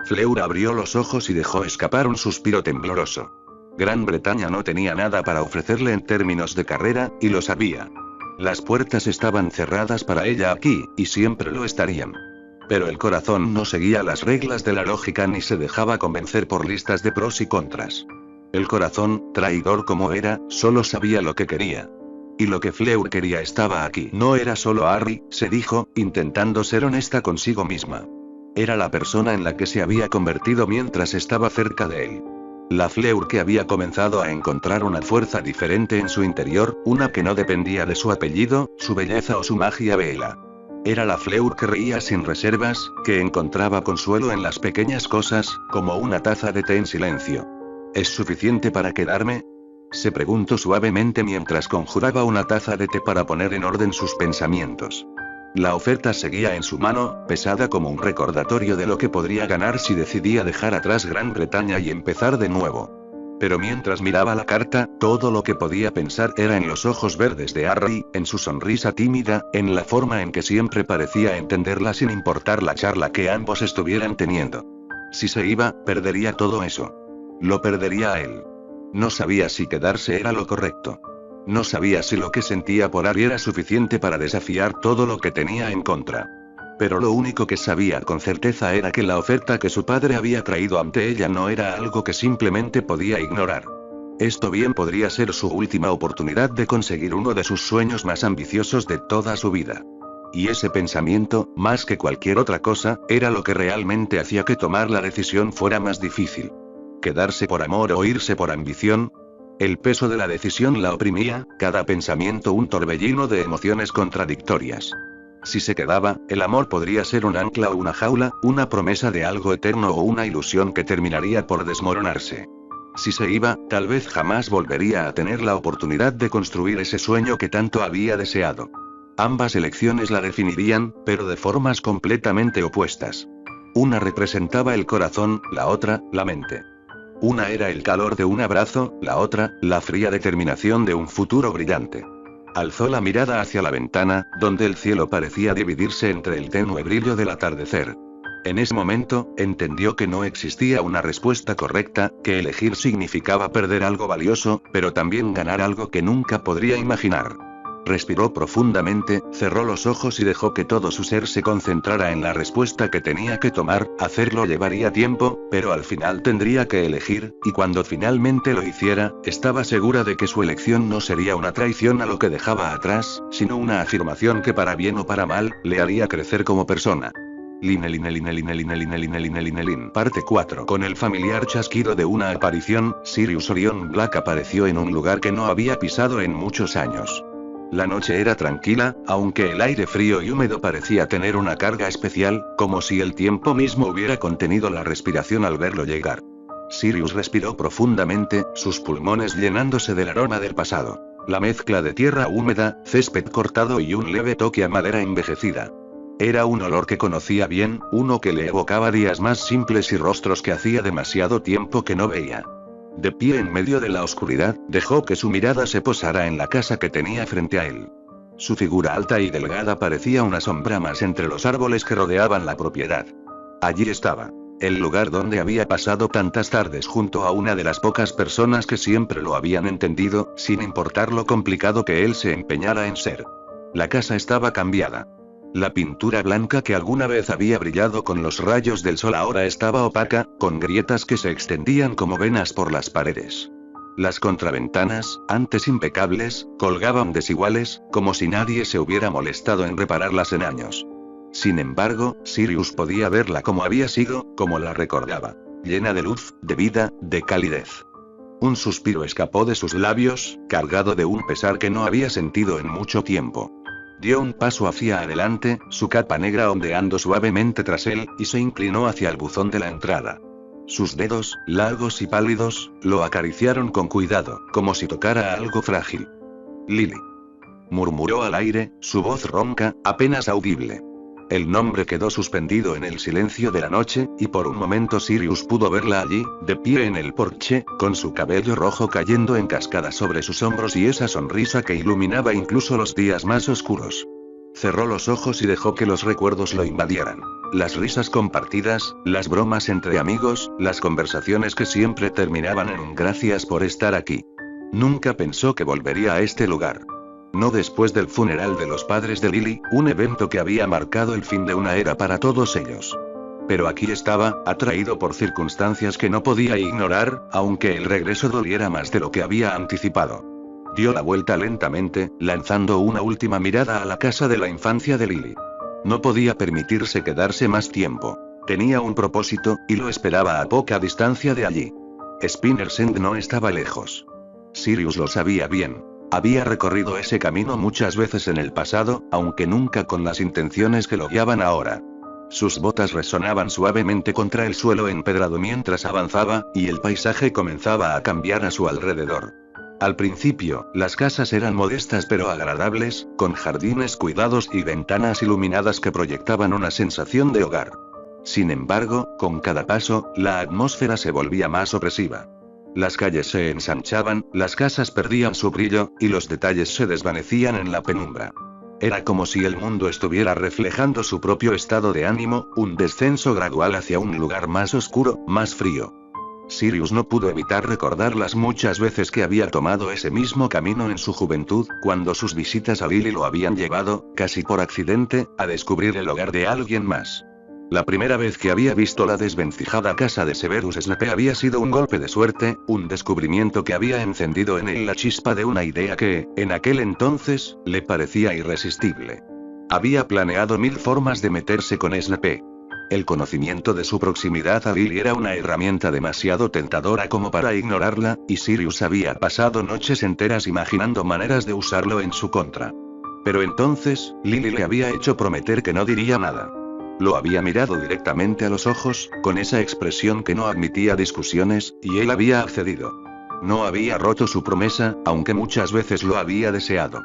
Fleur abrió los ojos y dejó escapar un suspiro tembloroso. Gran Bretaña no tenía nada para ofrecerle en términos de carrera, y lo sabía. Las puertas estaban cerradas para ella aquí, y siempre lo estarían. Pero el corazón no seguía las reglas de la lógica ni se dejaba convencer por listas de pros y contras. El corazón, traidor como era, solo sabía lo que quería. Y lo que Fleur quería estaba aquí. No era solo Harry, se dijo, intentando ser honesta consigo misma. Era la persona en la que se había convertido mientras estaba cerca de él. La Fleur que había comenzado a encontrar una fuerza diferente en su interior, una que no dependía de su apellido, su belleza o su magia vela. Era la Fleur que reía sin reservas, que encontraba consuelo en las pequeñas cosas, como una taza de té en silencio. ¿Es suficiente para quedarme?, se preguntó suavemente mientras conjuraba una taza de té para poner en orden sus pensamientos. La oferta seguía en su mano, pesada como un recordatorio de lo que podría ganar si decidía dejar atrás Gran Bretaña y empezar de nuevo. Pero mientras miraba la carta, todo lo que podía pensar era en los ojos verdes de Harry, en su sonrisa tímida, en la forma en que siempre parecía entenderla sin importar la charla que ambos estuvieran teniendo. Si se iba, perdería todo eso. Lo perdería a él. No sabía si quedarse era lo correcto. No sabía si lo que sentía por Harry era suficiente para desafiar todo lo que tenía en contra. Pero lo único que sabía con certeza era que la oferta que su padre había traído ante ella no era algo que simplemente podía ignorar. Esto bien podría ser su última oportunidad de conseguir uno de sus sueños más ambiciosos de toda su vida. Y ese pensamiento, más que cualquier otra cosa, era lo que realmente hacía que tomar la decisión fuera más difícil. ¿Quedarse por amor o irse por ambición? El peso de la decisión la oprimía, cada pensamiento un torbellino de emociones contradictorias. Si se quedaba, el amor podría ser un ancla o una jaula, una promesa de algo eterno o una ilusión que terminaría por desmoronarse. Si se iba, tal vez jamás volvería a tener la oportunidad de construir ese sueño que tanto había deseado. Ambas elecciones la definirían, pero de formas completamente opuestas. Una representaba el corazón, la otra, la mente. Una era el calor de un abrazo, la otra, la fría determinación de un futuro brillante. Alzó la mirada hacia la ventana, donde el cielo parecía dividirse entre el tenue brillo del atardecer. En ese momento, entendió que no existía una respuesta correcta, que elegir significaba perder algo valioso, pero también ganar algo que nunca podría imaginar. Respiró profundamente, cerró los ojos y dejó que todo su ser se concentrara en la respuesta que tenía que tomar. Hacerlo llevaría tiempo, pero al final tendría que elegir, y cuando finalmente lo hiciera, estaba segura de que su elección no sería una traición a lo que dejaba atrás, sino una afirmación que para bien o para mal, le haría crecer como persona. Parte 4. Con el familiar chasquido de una aparición, Sirius Orion Black apareció en un lugar que no había pisado en muchos años. La noche era tranquila, aunque el aire frío y húmedo parecía tener una carga especial, como si el tiempo mismo hubiera contenido la respiración al verlo llegar. Sirius respiró profundamente, sus pulmones llenándose del aroma del pasado. La mezcla de tierra húmeda, césped cortado y un leve toque a madera envejecida. Era un olor que conocía bien, uno que le evocaba días más simples y rostros que hacía demasiado tiempo que no veía. De pie en medio de la oscuridad, dejó que su mirada se posara en la casa que tenía frente a él. Su figura alta y delgada parecía una sombra más entre los árboles que rodeaban la propiedad. Allí estaba. El lugar donde había pasado tantas tardes junto a una de las pocas personas que siempre lo habían entendido, sin importar lo complicado que él se empeñara en ser. La casa estaba cambiada. La pintura blanca que alguna vez había brillado con los rayos del sol ahora estaba opaca, con grietas que se extendían como venas por las paredes. Las contraventanas, antes impecables, colgaban desiguales, como si nadie se hubiera molestado en repararlas en años. Sin embargo, Sirius podía verla como había sido, como la recordaba. Llena de luz, de vida, de calidez. Un suspiro escapó de sus labios, cargado de un pesar que no había sentido en mucho tiempo. Dio un paso hacia adelante, su capa negra ondeando suavemente tras él, y se inclinó hacia el buzón de la entrada. Sus dedos, largos y pálidos, lo acariciaron con cuidado, como si tocara algo frágil. Lily. Murmuró al aire, su voz ronca, apenas audible. El nombre quedó suspendido en el silencio de la noche, y por un momento Sirius pudo verla allí, de pie en el porche, con su cabello rojo cayendo en cascada sobre sus hombros y esa sonrisa que iluminaba incluso los días más oscuros. Cerró los ojos y dejó que los recuerdos lo invadieran. Las risas compartidas, las bromas entre amigos, las conversaciones que siempre terminaban en un gracias por estar aquí. Nunca pensó que volvería a este lugar. No después del funeral de los padres de Lily, un evento que había marcado el fin de una era para todos ellos. Pero aquí estaba, atraído por circunstancias que no podía ignorar, aunque el regreso doliera más de lo que había anticipado. Dio la vuelta lentamente, lanzando una última mirada a la casa de la infancia de Lily. No podía permitirse quedarse más tiempo. Tenía un propósito, y lo esperaba a poca distancia de allí. Spinner's End no estaba lejos. Sirius lo sabía bien. Había recorrido ese camino muchas veces en el pasado, aunque nunca con las intenciones que lo guiaban ahora. Sus botas resonaban suavemente contra el suelo empedrado mientras avanzaba, y el paisaje comenzaba a cambiar a su alrededor. Al principio, las casas eran modestas pero agradables, con jardines cuidados y ventanas iluminadas que proyectaban una sensación de hogar. Sin embargo, con cada paso, la atmósfera se volvía más opresiva. Las calles se ensanchaban, las casas perdían su brillo, y los detalles se desvanecían en la penumbra. Era como si el mundo estuviera reflejando su propio estado de ánimo, un descenso gradual hacia un lugar más oscuro, más frío. Sirius no pudo evitar recordar las muchas veces que había tomado ese mismo camino en su juventud, cuando sus visitas a Lily lo habían llevado, casi por accidente, a descubrir el hogar de alguien más. La primera vez que había visto la desvencijada casa de Severus Snape había sido un golpe de suerte, un descubrimiento que había encendido en él la chispa de una idea que, en aquel entonces, le parecía irresistible. Había planeado 1000 formas de meterse con Snape. El conocimiento de su proximidad a Lily era una herramienta demasiado tentadora como para ignorarla, y Sirius había pasado noches enteras imaginando maneras de usarlo en su contra. Pero entonces, Lily le había hecho prometer que no diría nada. Lo había mirado directamente a los ojos, con esa expresión que no admitía discusiones, y él había accedido. No había roto su promesa, aunque muchas veces lo había deseado.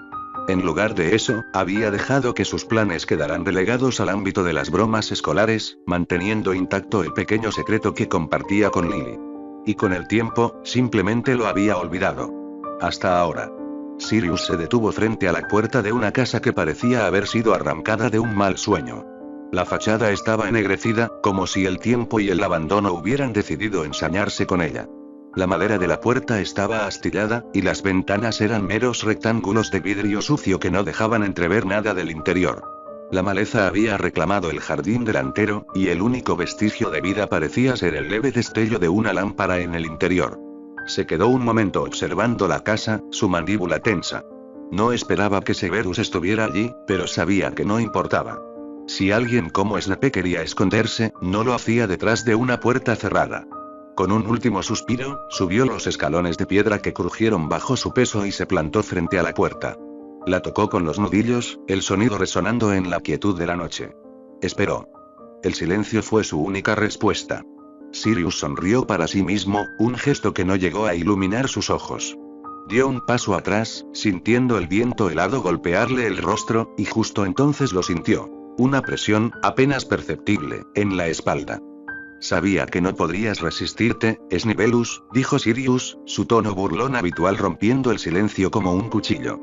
En lugar de eso, había dejado que sus planes quedaran relegados al ámbito de las bromas escolares, manteniendo intacto el pequeño secreto que compartía con Lily. Y con el tiempo, simplemente lo había olvidado. Hasta ahora. Sirius se detuvo frente a la puerta de una casa que parecía haber sido arrancada de un mal sueño. La fachada estaba ennegrecida, como si el tiempo y el abandono hubieran decidido ensañarse con ella. La madera de la puerta estaba astillada, y las ventanas eran meros rectángulos de vidrio sucio que no dejaban entrever nada del interior. La maleza había reclamado el jardín delantero, y el único vestigio de vida parecía ser el leve destello de una lámpara en el interior. Se quedó un momento observando la casa, su mandíbula tensa. No esperaba que Severus estuviera allí, pero sabía que no importaba. Si alguien como Snape quería esconderse, no lo hacía detrás de una puerta cerrada. Con un último suspiro, subió los escalones de piedra que crujieron bajo su peso y se plantó frente a la puerta. La tocó con los nudillos, el sonido resonando en la quietud de la noche. Esperó. El silencio fue su única respuesta. Sirius sonrió para sí mismo, un gesto que no llegó a iluminar sus ojos. Dio un paso atrás, sintiendo el viento helado golpearle el rostro, y justo entonces lo sintió. Una presión, apenas perceptible, en la espalda. Sabía que no podrías resistirte, Snivellus, dijo Sirius, su tono burlón habitual rompiendo el silencio como un cuchillo.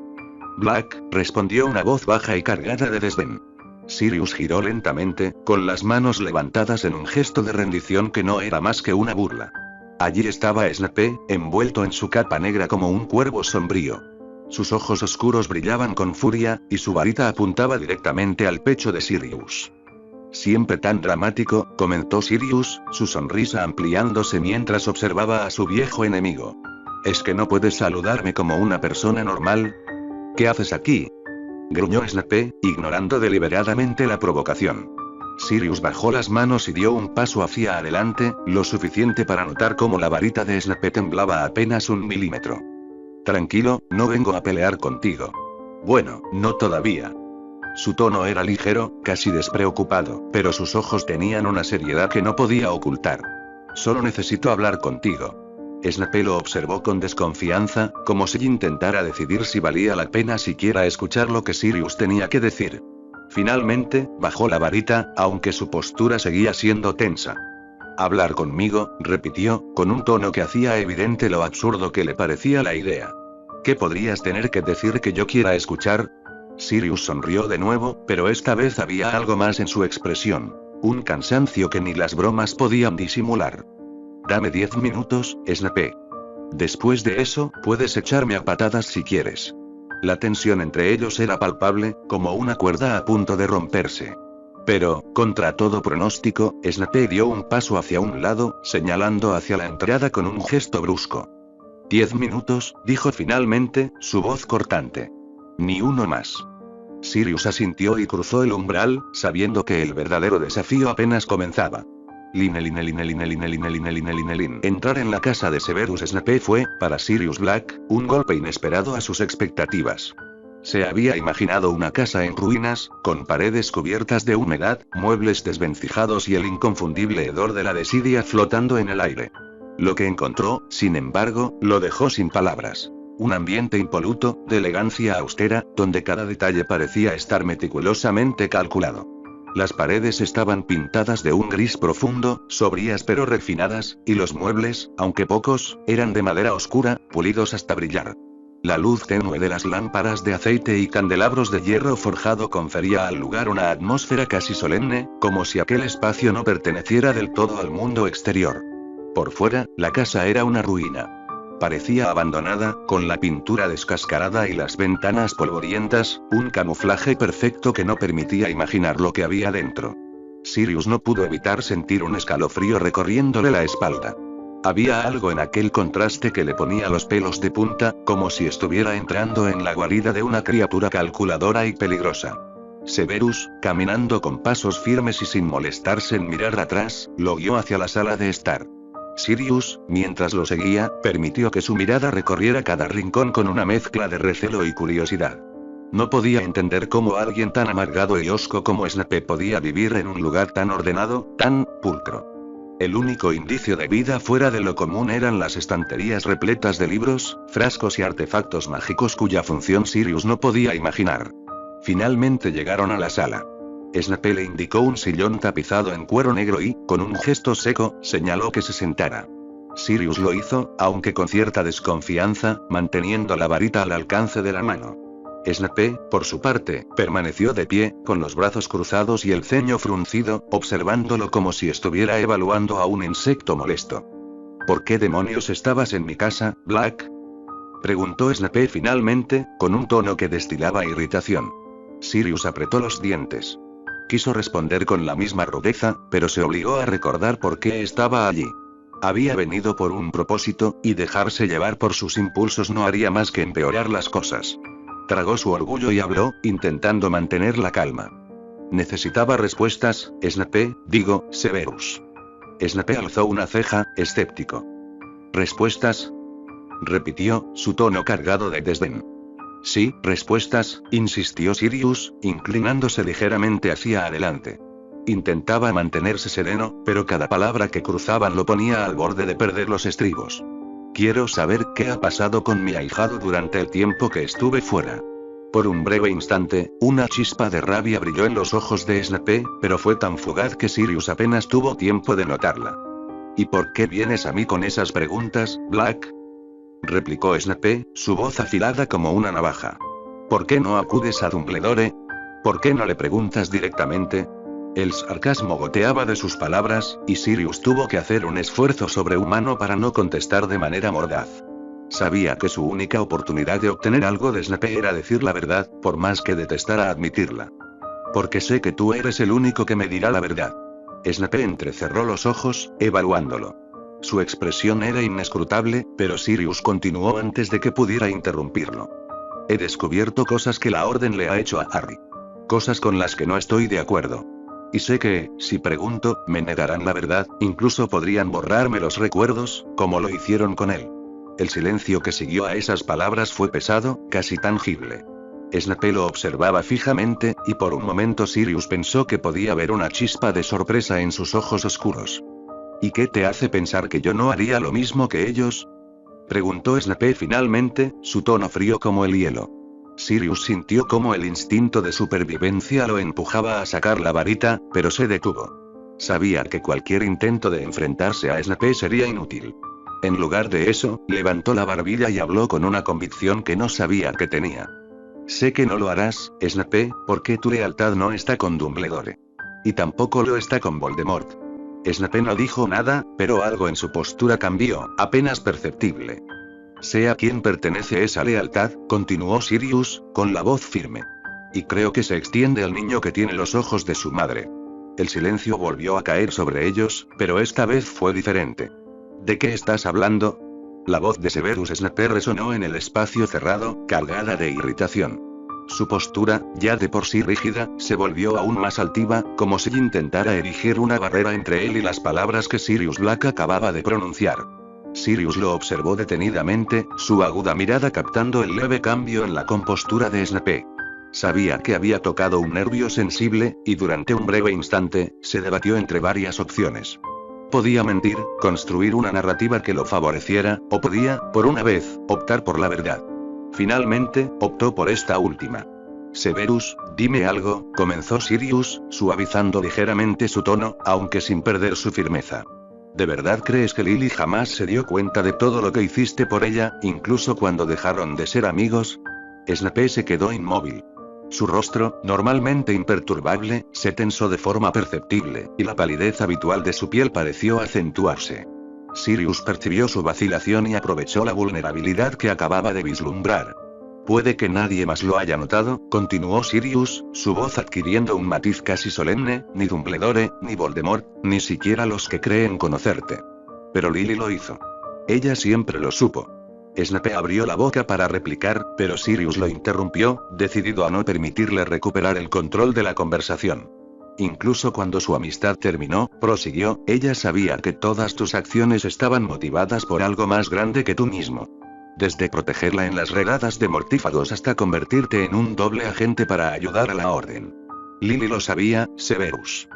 Black, respondió una voz baja y cargada de desdén. Sirius giró lentamente, con las manos levantadas en un gesto de rendición que no era más que una burla. Allí estaba Snape, envuelto en su capa negra como un cuervo sombrío. Sus ojos oscuros brillaban con furia, y su varita apuntaba directamente al pecho de Sirius. Siempre tan dramático, comentó Sirius, su sonrisa ampliándose mientras observaba a su viejo enemigo. ¿Es que no puedes saludarme como una persona normal? ¿Qué haces aquí? Gruñó Snape, ignorando deliberadamente la provocación. Sirius bajó las manos y dio un paso hacia adelante, lo suficiente para notar cómo la varita de Snape temblaba apenas 1 milímetro. Tranquilo, no vengo a pelear contigo. Bueno, no todavía. Su tono era ligero, casi despreocupado, pero sus ojos tenían una seriedad que no podía ocultar. Solo necesito hablar contigo. Snape lo observó con desconfianza, como si intentara decidir si valía la pena siquiera escuchar lo que Sirius tenía que decir. Finalmente, bajó la varita, aunque su postura seguía siendo tensa. Hablar conmigo, repitió, con un tono que hacía evidente lo absurdo que le parecía la idea. ¿Qué podrías tener que decir que yo quiera escuchar? Sirius sonrió de nuevo, pero esta vez había algo más en su expresión. Un cansancio que ni las bromas podían disimular. Dame 10 minutos, Snape. Después de eso, puedes echarme a patadas si quieres. La tensión entre ellos era palpable, como una cuerda a punto de romperse. Pero, contra todo pronóstico, Snape dio un paso hacia un lado, señalando hacia la entrada con un gesto brusco. 10 minutos, dijo finalmente, su voz cortante. Ni uno más. Sirius asintió y cruzó el umbral, sabiendo que el verdadero desafío apenas comenzaba. Entrar en la casa de Severus Snape fue, para Sirius Black, un golpe inesperado a sus expectativas. Se había imaginado una casa en ruinas, con paredes cubiertas de humedad, muebles desvencijados y el inconfundible hedor de la desidia flotando en el aire. Lo que encontró, sin embargo, lo dejó sin palabras. Un ambiente impoluto, de elegancia austera, donde cada detalle parecía estar meticulosamente calculado. Las paredes estaban pintadas de un gris profundo, sobrias pero refinadas, y los muebles, aunque pocos, eran de madera oscura, pulidos hasta brillar. La luz tenue de las lámparas de aceite y candelabros de hierro forjado confería al lugar una atmósfera casi solemne, como si aquel espacio no perteneciera del todo al mundo exterior. Por fuera, la casa era una ruina. Parecía abandonada, con la pintura descascarada y las ventanas polvorientas, un camuflaje perfecto que no permitía imaginar lo que había dentro. Sirius no pudo evitar sentir un escalofrío recorriéndole la espalda. Había algo en aquel contraste que le ponía los pelos de punta, como si estuviera entrando en la guarida de una criatura calculadora y peligrosa. Severus, caminando con pasos firmes y sin molestarse en mirar atrás, lo guió hacia la sala de estar. Sirius, mientras lo seguía, permitió que su mirada recorriera cada rincón con una mezcla de recelo y curiosidad. No podía entender cómo alguien tan amargado y hosco como Snape podía vivir en un lugar tan ordenado, tan pulcro. El único indicio de vida fuera de lo común eran las estanterías repletas de libros, frascos y artefactos mágicos cuya función Sirius no podía imaginar. Finalmente llegaron a la sala. Snape le indicó un sillón tapizado en cuero negro y, con un gesto seco, señaló que se sentara. Sirius lo hizo, aunque con cierta desconfianza, manteniendo la varita al alcance de la mano. Snape, por su parte, permaneció de pie, con los brazos cruzados y el ceño fruncido, observándolo como si estuviera evaluando a un insecto molesto. ¿Por qué demonios estabas en mi casa, Black? Preguntó Snape finalmente, con un tono que destilaba irritación. Sirius apretó los dientes. Quiso responder con la misma rudeza, pero se obligó a recordar por qué estaba allí. Había venido por un propósito, y dejarse llevar por sus impulsos no haría más que empeorar las cosas. Tragó su orgullo y habló, intentando mantener la calma. Necesitaba respuestas, Snape, digo, Severus. Snape alzó una ceja, escéptico. ¿Respuestas? Repitió, su tono cargado de desdén. Sí, respuestas, insistió Sirius, inclinándose ligeramente hacia adelante. Intentaba mantenerse sereno, pero cada palabra que cruzaban lo ponía al borde de perder los estribos. Quiero saber qué ha pasado con mi ahijado durante el tiempo que estuve fuera. Por un breve instante, una chispa de rabia brilló en los ojos de Snape, pero fue tan fugaz que Sirius apenas tuvo tiempo de notarla. ¿Y por qué vienes a mí con esas preguntas, Black? Replicó Snape, su voz afilada como una navaja. ¿Por qué no acudes a Dumbledore? ¿Por qué no le preguntas directamente? El sarcasmo goteaba de sus palabras, y Sirius tuvo que hacer un esfuerzo sobrehumano para no contestar de manera mordaz. Sabía que su única oportunidad de obtener algo de Snape era decir la verdad, por más que detestara admitirla. Porque sé que tú eres el único que me dirá la verdad. Snape entrecerró los ojos, evaluándolo. Su expresión era inescrutable, pero Sirius continuó antes de que pudiera interrumpirlo. He descubierto cosas que la Orden le ha hecho a Harry. Cosas con las que no estoy de acuerdo. Y sé que, si pregunto, me negarán la verdad, incluso podrían borrarme los recuerdos, como lo hicieron con él. El silencio que siguió a esas palabras fue pesado, casi tangible. Snape lo observaba fijamente, y por un momento Sirius pensó que podía ver una chispa de sorpresa en sus ojos oscuros. ¿Y qué te hace pensar que yo no haría lo mismo que ellos? Preguntó Snape finalmente, su tono frío como el hielo. Sirius sintió como el instinto de supervivencia lo empujaba a sacar la varita, pero se detuvo. Sabía que cualquier intento de enfrentarse a Snape sería inútil. En lugar de eso, levantó la barbilla y habló con una convicción que no sabía que tenía. Sé que no lo harás, Snape, porque tu lealtad no está con Dumbledore. Y tampoco lo está con Voldemort. Snape no dijo nada, pero algo en su postura cambió, apenas perceptible. Sé a quién pertenece esa lealtad, continuó Sirius, con la voz firme. Y creo que se extiende al niño que tiene los ojos de su madre. El silencio volvió a caer sobre ellos, pero esta vez fue diferente. ¿De qué estás hablando? La voz de Severus Snape resonó en el espacio cerrado, cargada de irritación. Su postura, ya de por sí rígida, se volvió aún más altiva, como si intentara erigir una barrera entre él y las palabras que Sirius Black acababa de pronunciar. Sirius lo observó detenidamente, su aguda mirada captando el leve cambio en la compostura de Snape. Sabía que había tocado un nervio sensible, y durante un breve instante, se debatió entre varias opciones. Podía mentir, construir una narrativa que lo favoreciera, o podía, por una vez, optar por la verdad. Finalmente, optó por esta última. Severus, dime algo, comenzó Sirius, suavizando ligeramente su tono, aunque sin perder su firmeza. ¿De verdad crees que Lily jamás se dio cuenta de todo lo que hiciste por ella, incluso cuando dejaron de ser amigos? Snape se quedó inmóvil. Su rostro, normalmente imperturbable, se tensó de forma perceptible, y la palidez habitual de su piel pareció acentuarse. Sirius percibió su vacilación y aprovechó la vulnerabilidad que acababa de vislumbrar. Puede que nadie más lo haya notado, continuó Sirius, su voz adquiriendo un matiz casi solemne, ni Dumbledore, ni Voldemort, ni siquiera los que creen conocerte. Pero Lily lo hizo. Ella siempre lo supo. Snape abrió la boca para replicar, pero Sirius lo interrumpió, decidido a no permitirle recuperar el control de la conversación. Incluso cuando su amistad terminó, prosiguió, ella sabía que todas tus acciones estaban motivadas por algo más grande que tú mismo. Desde protegerla en las redadas de mortífagos hasta convertirte en un doble agente para ayudar a la Orden. Lily lo sabía, Severus.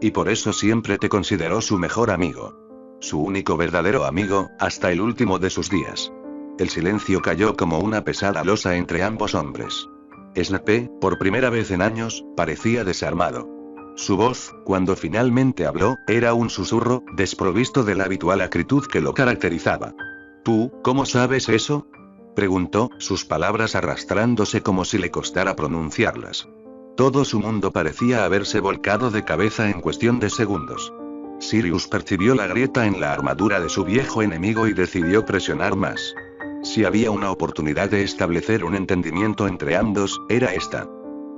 Y por eso siempre te consideró su mejor amigo. Su único verdadero amigo, hasta el último de sus días. El silencio cayó como una pesada losa entre ambos hombres. Snape, por primera vez en años, parecía desarmado. Su voz, cuando finalmente habló, era un susurro, desprovisto de la habitual acritud que lo caracterizaba. ¿Tú, cómo sabes eso? Preguntó, sus palabras arrastrándose como si le costara pronunciarlas. Todo su mundo parecía haberse volcado de cabeza en cuestión de segundos. Sirius percibió la grieta en la armadura de su viejo enemigo y decidió presionar más. Si había una oportunidad de establecer un entendimiento entre ambos, era esta.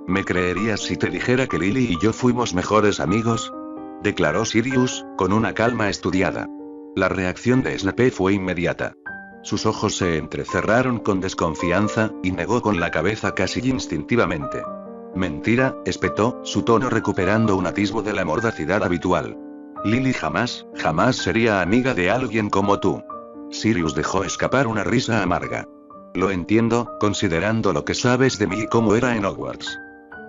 ¿Me creerías si te dijera que Lily y yo fuimos mejores amigos? Declaró Sirius, con una calma estudiada. La reacción de Snape fue inmediata. Sus ojos se entrecerraron con desconfianza, y negó con la cabeza casi instintivamente. Mentira, espetó, su tono recuperando un atisbo de la mordacidad habitual. Lily jamás sería amiga de alguien como tú. Sirius dejó escapar una risa amarga. Lo entiendo, considerando lo que sabes de mí y cómo era en Hogwarts.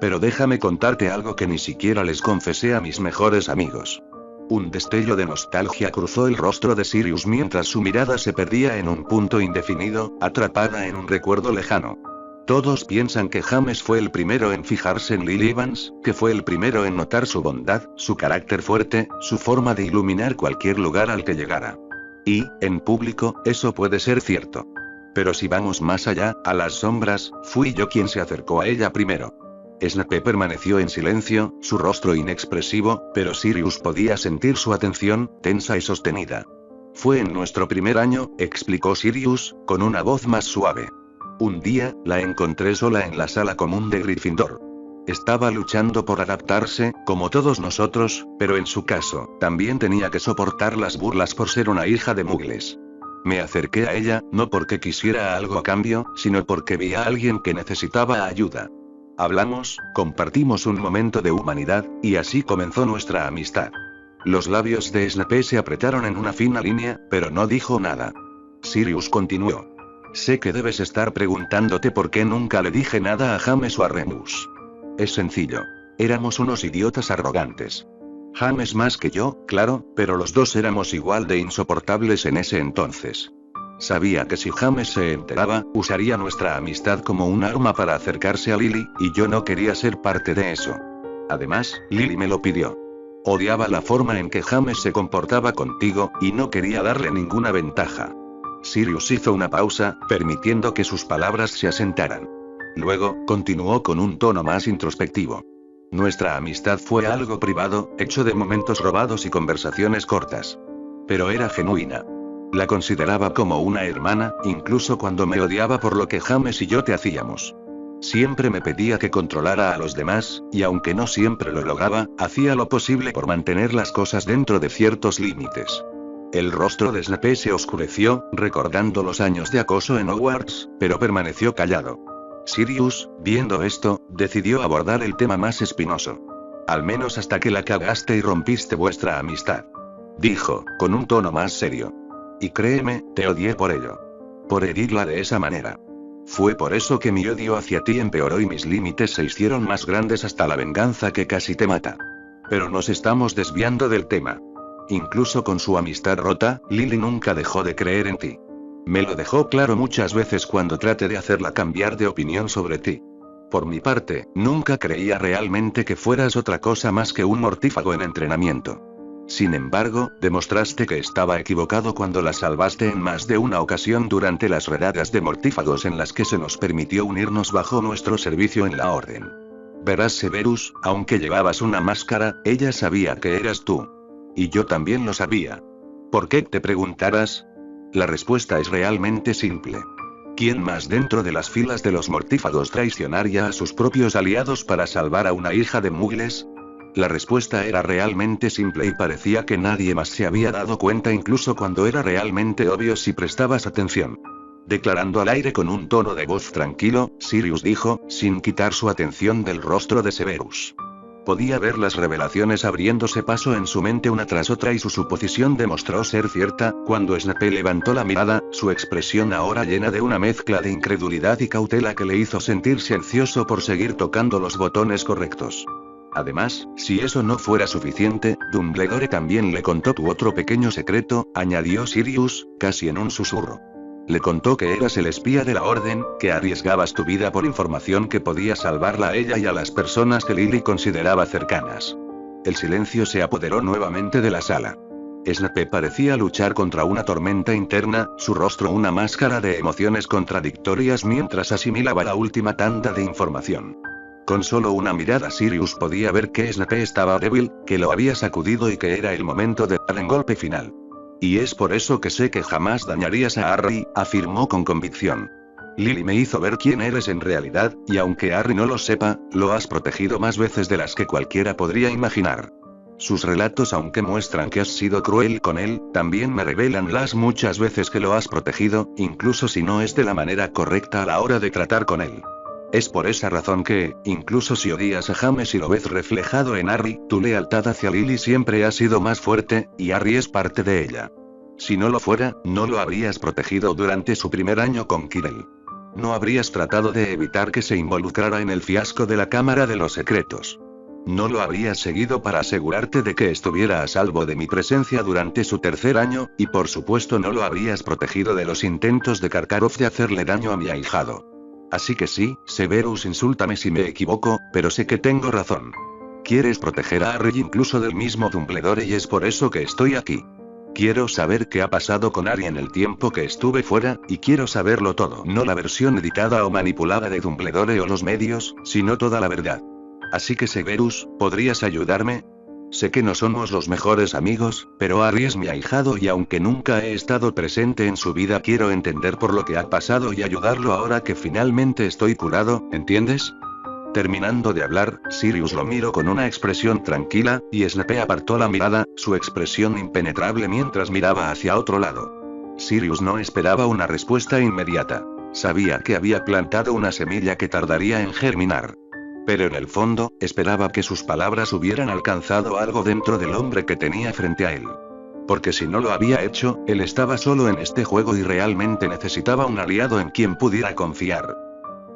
Pero déjame contarte algo que ni siquiera les confesé a mis mejores amigos. Un destello de nostalgia cruzó el rostro de Sirius mientras su mirada se perdía en un punto indefinido, atrapada en un recuerdo lejano. Todos piensan que James fue el primero en fijarse en Lily Evans, que fue el primero en notar su bondad, su carácter fuerte, su forma de iluminar cualquier lugar al que llegara. Y, en público, eso puede ser cierto. Pero si vamos más allá, a las sombras, fui yo quien se acercó a ella primero. Snape permaneció en silencio, su rostro inexpresivo, pero Sirius podía sentir su atención, tensa y sostenida. Fue en nuestro primer año, explicó Sirius, con una voz más suave. Un día, la encontré sola en la sala común de Gryffindor. Estaba luchando por adaptarse, como todos nosotros, pero en su caso, también tenía que soportar las burlas por ser una hija de muggles. Me acerqué a ella, no porque quisiera algo a cambio, sino porque vi a alguien que necesitaba ayuda. Hablamos, compartimos un momento de humanidad, y así comenzó nuestra amistad. Los labios de Snape se apretaron en una fina línea, pero no dijo nada. Sirius continuó. Sé que debes estar preguntándote por qué nunca le dije nada a James o a Remus. Es sencillo. Éramos unos idiotas arrogantes. James más que yo, claro, pero los dos éramos igual de insoportables en ese entonces. Sabía que si James se enteraba, usaría nuestra amistad como un arma para acercarse a Lily, y yo no quería ser parte de eso. Además, Lily me lo pidió. Odiaba la forma en que James se comportaba contigo, y no quería darle ninguna ventaja. Sirius hizo una pausa, permitiendo que sus palabras se asentaran. Luego, continuó con un tono más introspectivo. Nuestra amistad fue algo privado, hecho de momentos robados y conversaciones cortas. Pero era genuina. La consideraba como una hermana, incluso cuando me odiaba por lo que James y yo te hacíamos. Siempre me pedía que controlara a los demás, y aunque no siempre lo lograba, hacía lo posible por mantener las cosas dentro de ciertos límites. El rostro de Snape se oscureció, recordando los años de acoso en Hogwarts, pero permaneció callado. Sirius, viendo esto, decidió abordar el tema más espinoso. Al menos hasta que la cagaste y rompiste vuestra amistad. Dijo, con un tono más serio. Y créeme, te odié por ello. Por herirla de esa manera. Fue por eso que mi odio hacia ti empeoró y mis límites se hicieron más grandes hasta la venganza que casi te mata. Pero nos estamos desviando del tema. Incluso con su amistad rota, Lily nunca dejó de creer en ti. Me lo dejó claro muchas veces cuando traté de hacerla cambiar de opinión sobre ti. Por mi parte, nunca creía realmente que fueras otra cosa más que un mortífago en entrenamiento. Sin embargo, demostraste que estaba equivocado cuando la salvaste en más de una ocasión durante las redadas de mortífagos en las que se nos permitió unirnos bajo nuestro servicio en la Orden. Verás, Severus, aunque llevabas una máscara, ella sabía que eras tú. Y yo también lo sabía. ¿Por qué, te preguntarás? La respuesta es realmente simple. ¿Quién más dentro de las filas de los mortífagos traicionaría a sus propios aliados para salvar a una hija de muggles? La respuesta era realmente simple y parecía que nadie más se había dado cuenta incluso cuando era realmente obvio si prestabas atención. Declarando al aire con un tono de voz tranquilo, Sirius dijo, sin quitar su atención del rostro de Severus. Podía ver las revelaciones abriéndose paso en su mente una tras otra y su suposición demostró ser cierta. Cuando Snape levantó la mirada, su expresión ahora llena de una mezcla de incredulidad y cautela que le hizo sentirse ansioso por seguir tocando los botones correctos. Además, si eso no fuera suficiente, Dumbledore también le contó tu otro pequeño secreto, añadió Sirius, casi en un susurro. Le contó que eras el espía de la Orden, que arriesgabas tu vida por información que podía salvarla a ella y a las personas que Lily consideraba cercanas. El silencio se apoderó nuevamente de la sala. Snape parecía luchar contra una tormenta interna, su rostro una máscara de emociones contradictorias mientras asimilaba la última tanda de información. Con solo una mirada Sirius podía ver que Snape estaba débil, que lo había sacudido y que era el momento de dar el golpe final. Y es por eso que sé que jamás dañarías a Harry, afirmó con convicción. Lily me hizo ver quién eres en realidad, y aunque Harry no lo sepa, lo has protegido más veces de las que cualquiera podría imaginar. Sus relatos, aunque muestran que has sido cruel con él, también me revelan las muchas veces que lo has protegido, incluso si no es de la manera correcta a la hora de tratar con él. Es por esa razón que, incluso si odias a James y lo ves reflejado en Harry, tu lealtad hacia Lily siempre ha sido más fuerte, y Harry es parte de ella. Si no lo fuera, no lo habrías protegido durante su primer año con Quirrell. No habrías tratado de evitar que se involucrara en el fiasco de la Cámara de los Secretos. No lo habrías seguido para asegurarte de que estuviera a salvo de mi presencia durante su tercer año, y por supuesto no lo habrías protegido de los intentos de Karkaroff de hacerle daño a mi ahijado. Así que sí, Severus, insúltame si me equivoco, pero sé que tengo razón. Quieres proteger a Harry incluso del mismo Dumbledore y es por eso que estoy aquí. Quiero saber qué ha pasado con Harry en el tiempo que estuve fuera, y quiero saberlo todo. No la versión editada o manipulada de Dumbledore o los medios, sino toda la verdad. Así que Severus, ¿podrías ayudarme? Sé que no somos los mejores amigos, pero Harry es mi ahijado y aunque nunca he estado presente en su vida quiero entender por lo que ha pasado y ayudarlo ahora que finalmente estoy curado, ¿entiendes? Terminando de hablar, Sirius lo miró con una expresión tranquila, y Snape apartó la mirada, su expresión impenetrable mientras miraba hacia otro lado. Sirius no esperaba una respuesta inmediata. Sabía que había plantado una semilla que tardaría en germinar. Pero en el fondo, esperaba que sus palabras hubieran alcanzado algo dentro del hombre que tenía frente a él. Porque si no lo había hecho, él estaba solo en este juego y realmente necesitaba un aliado en quien pudiera confiar.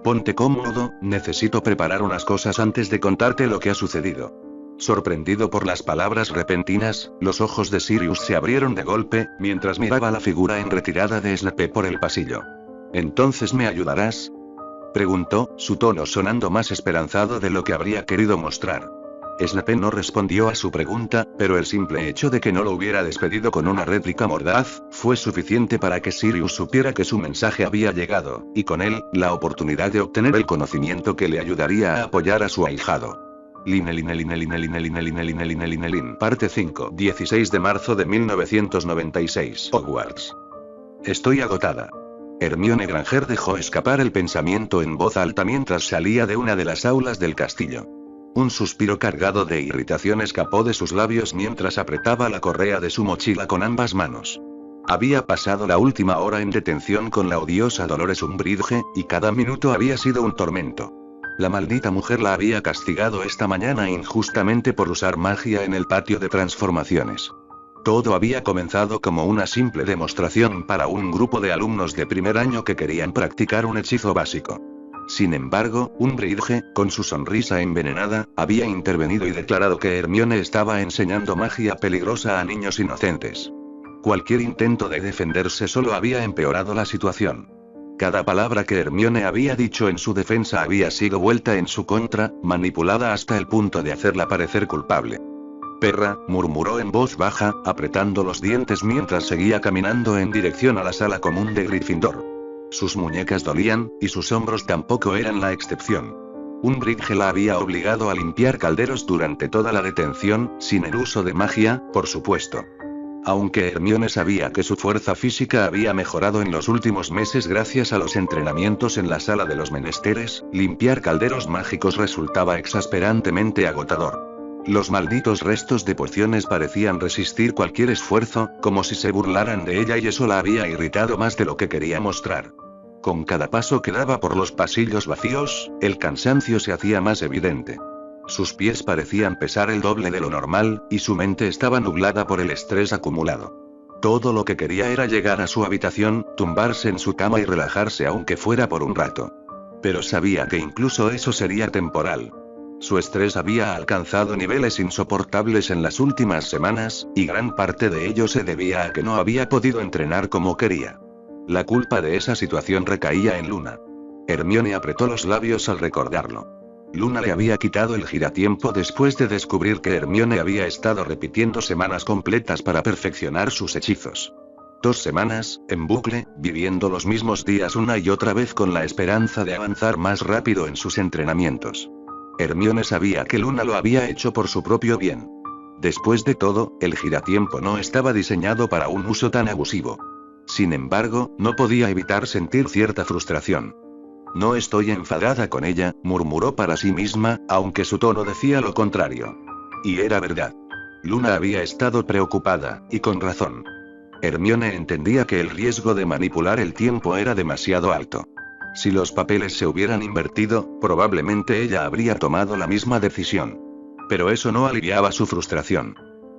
Ponte cómodo, necesito preparar unas cosas antes de contarte lo que ha sucedido. Sorprendido por las palabras repentinas, los ojos de Sirius se abrieron de golpe, mientras miraba la figura en retirada de Snape por el pasillo. ¿Entonces me ayudarás?, preguntó, su tono sonando más esperanzado de lo que habría querido mostrar. Snape no respondió a su pregunta, pero el simple hecho de que no lo hubiera despedido con una réplica mordaz, fue suficiente para que Sirius supiera que su mensaje había llegado, y con él, la oportunidad de obtener el conocimiento que le ayudaría a apoyar a su ahijado. Parte 5. 16 de marzo de 1996. Hogwarts. Estoy agotada. Hermione Granger dejó escapar el pensamiento en voz alta mientras salía de una de las aulas del castillo. Un suspiro cargado de irritación escapó de sus labios mientras apretaba la correa de su mochila con ambas manos. Había pasado la última hora en detención con la odiosa Dolores Umbridge, y cada minuto había sido un tormento. La maldita mujer la había castigado esta mañana injustamente por usar magia en el patio de transformaciones. Todo había comenzado como una simple demostración para un grupo de alumnos de primer año que querían practicar un hechizo básico. Sin embargo, Umbridge, con su sonrisa envenenada, había intervenido y declarado que Hermione estaba enseñando magia peligrosa a niños inocentes. Cualquier intento de defenderse solo había empeorado la situación. Cada palabra que Hermione había dicho en su defensa había sido vuelta en su contra, manipulada hasta el punto de hacerla parecer culpable. «Perra», murmuró en voz baja, apretando los dientes mientras seguía caminando en dirección a la sala común de Gryffindor. Sus muñecas dolían, y sus hombros tampoco eran la excepción. Umbridge la había obligado a limpiar calderos durante toda la detención, sin el uso de magia, por supuesto. Aunque Hermione sabía que su fuerza física había mejorado en los últimos meses gracias a los entrenamientos en la sala de los menesteres, limpiar calderos mágicos resultaba exasperantemente agotador. Los malditos restos de pociones parecían resistir cualquier esfuerzo, como si se burlaran de ella y eso la había irritado más de lo que quería mostrar. Con cada paso que daba por los pasillos vacíos, el cansancio se hacía más evidente. Sus pies parecían pesar el doble de lo normal, y su mente estaba nublada por el estrés acumulado. Todo lo que quería era llegar a su habitación, tumbarse en su cama y relajarse aunque fuera por un rato. Pero sabía que incluso eso sería temporal. Su estrés había alcanzado niveles insoportables en las últimas semanas, y gran parte de ello se debía a que no había podido entrenar como quería. La culpa de esa situación recaía en Luna. Hermione apretó los labios al recordarlo. Luna le había quitado el giratiempo después de descubrir que Hermione había estado repitiendo semanas completas para perfeccionar sus hechizos. 2 semanas, en bucle, viviendo los mismos días una y otra vez con la esperanza de avanzar más rápido en sus entrenamientos. Hermione sabía que Luna lo había hecho por su propio bien. Después de todo, el giratiempo no estaba diseñado para un uso tan abusivo. Sin embargo, no podía evitar sentir cierta frustración. No estoy enfadada con ella, murmuró para sí misma, aunque su tono decía lo contrario. Y era verdad. Luna había estado preocupada, y con razón. Hermione entendía que el riesgo de manipular el tiempo era demasiado alto. Si los papeles se hubieran invertido, probablemente ella habría tomado la misma decisión. Pero eso no aliviaba su frustración.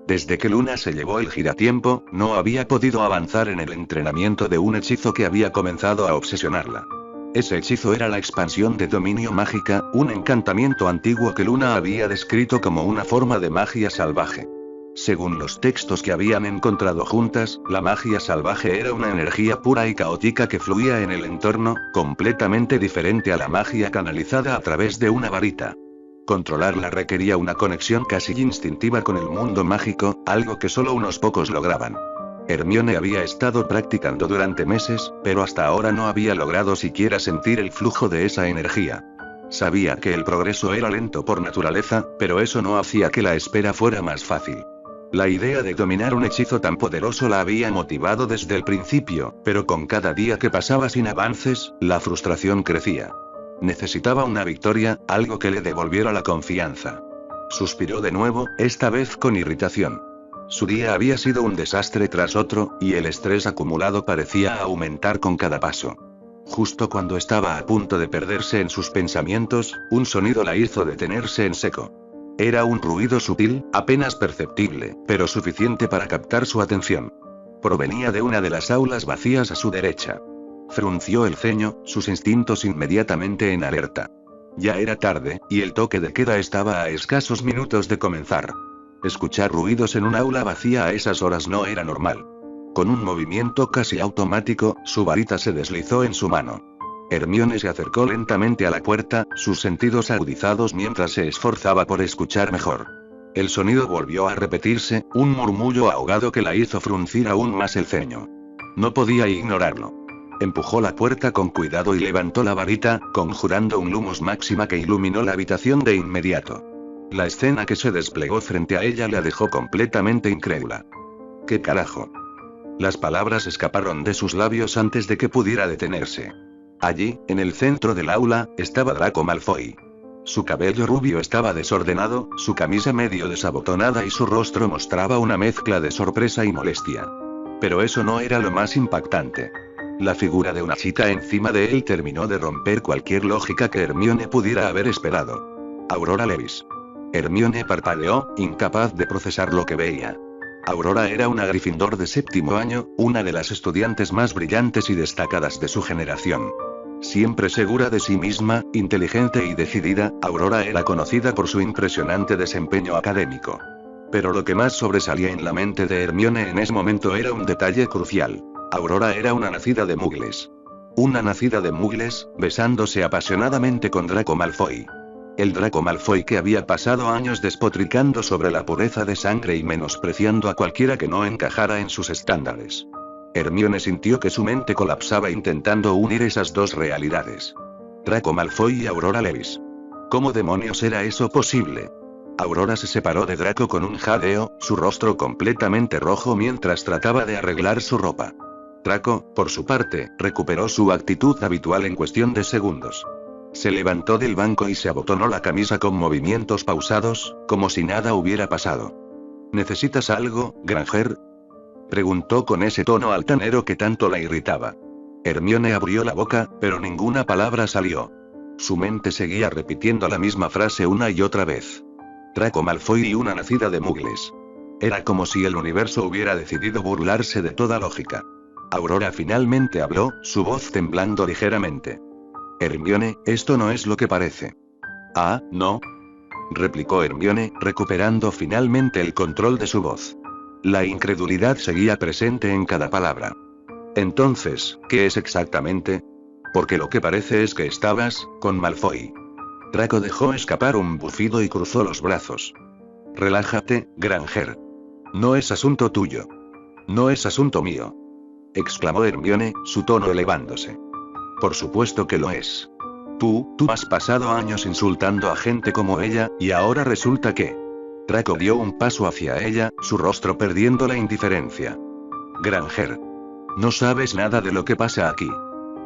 Desde que Luna se llevó el giratiempo, no había podido avanzar en el entrenamiento de un hechizo que había comenzado a obsesionarla. Ese hechizo era la expansión de dominio mágica, un encantamiento antiguo que Luna había descrito como una forma de magia salvaje. Según los textos que habían encontrado juntas, la magia salvaje era una energía pura y caótica que fluía en el entorno, completamente diferente a la magia canalizada a través de una varita. Controlarla requería una conexión casi instintiva con el mundo mágico, algo que solo unos pocos lograban. Hermione había estado practicando durante meses, pero hasta ahora no había logrado siquiera sentir el flujo de esa energía. Sabía que el progreso era lento por naturaleza, pero eso no hacía que la espera fuera más fácil. La idea de dominar un hechizo tan poderoso la había motivado desde el principio, pero con cada día que pasaba sin avances, la frustración crecía. Necesitaba una victoria, algo que le devolviera la confianza. Suspiró de nuevo, esta vez con irritación. Su día había sido un desastre tras otro, y el estrés acumulado parecía aumentar con cada paso. Justo cuando estaba a punto de perderse en sus pensamientos, un sonido la hizo detenerse en seco. Era un ruido sutil, apenas perceptible, pero suficiente para captar su atención. Provenía de una de las aulas vacías a su derecha. Frunció el ceño, sus instintos inmediatamente en alerta. Ya era tarde, y el toque de queda estaba a escasos minutos de comenzar. Escuchar ruidos en un aula vacía a esas horas no era normal. Con un movimiento casi automático, su varita se deslizó en su mano. Hermione se acercó lentamente a la puerta, sus sentidos agudizados mientras se esforzaba por escuchar mejor. El sonido volvió a repetirse, un murmullo ahogado que la hizo fruncir aún más el ceño. No podía ignorarlo. Empujó la puerta con cuidado y levantó la varita, conjurando un lumos máxima que iluminó la habitación de inmediato. La escena que se desplegó frente a ella la dejó completamente incrédula. ¿Qué carajo? Las palabras escaparon de sus labios antes de que pudiera detenerse. Allí, en el centro del aula, estaba Draco Malfoy. Su cabello rubio estaba desordenado, su camisa medio desabotonada y su rostro mostraba una mezcla de sorpresa y molestia. Pero eso no era lo más impactante. La figura de una chica encima de él terminó de romper cualquier lógica que Hermione pudiera haber esperado. Aurora Levis. Hermione parpadeó, incapaz de procesar lo que veía. Aurora era una Gryffindor de séptimo año, una de las estudiantes más brillantes y destacadas de su generación. Siempre segura de sí misma, inteligente y decidida, Aurora era conocida por su impresionante desempeño académico. Pero lo que más sobresalía en la mente de Hermione en ese momento era un detalle crucial. Aurora era una nacida de Muggles. Una nacida de Muggles, besándose apasionadamente con Draco Malfoy. El Draco Malfoy que había pasado años despotricando sobre la pureza de sangre y menospreciando a cualquiera que no encajara en sus estándares. Hermione sintió que su mente colapsaba intentando unir esas dos realidades. Draco Malfoy y Aurora Levis. ¿Cómo demonios era eso posible? Aurora se separó de Draco con un jadeo, su rostro completamente rojo mientras trataba de arreglar su ropa. Draco, por su parte, recuperó su actitud habitual en cuestión de segundos. Se levantó del banco y se abotonó la camisa con movimientos pausados, como si nada hubiera pasado. ¿Necesitas algo, Granger?, preguntó con ese tono altanero que tanto la irritaba. Hermione abrió la boca, pero ninguna palabra salió. Su mente seguía repitiendo la misma frase una y otra vez. Draco Malfoy y una nacida de Muggles. Era como si el universo hubiera decidido burlarse de toda lógica. Aurora finalmente habló, su voz temblando ligeramente. Hermione, esto no es lo que parece. Ah, ¿no?, replicó Hermione, recuperando finalmente el control de su voz. La incredulidad seguía presente en cada palabra. Entonces, ¿qué es exactamente? Porque lo que parece es que estabas con Malfoy. Draco dejó escapar un bufido y cruzó los brazos. Relájate, Granger. No es asunto tuyo. No es asunto mío, exclamó Hermione, su tono elevándose. Por supuesto que lo es. Tú has pasado años insultando a gente como ella, y ahora resulta que... Draco dio un paso hacia ella, su rostro perdiendo la indiferencia. Granger. No sabes nada de lo que pasa aquí.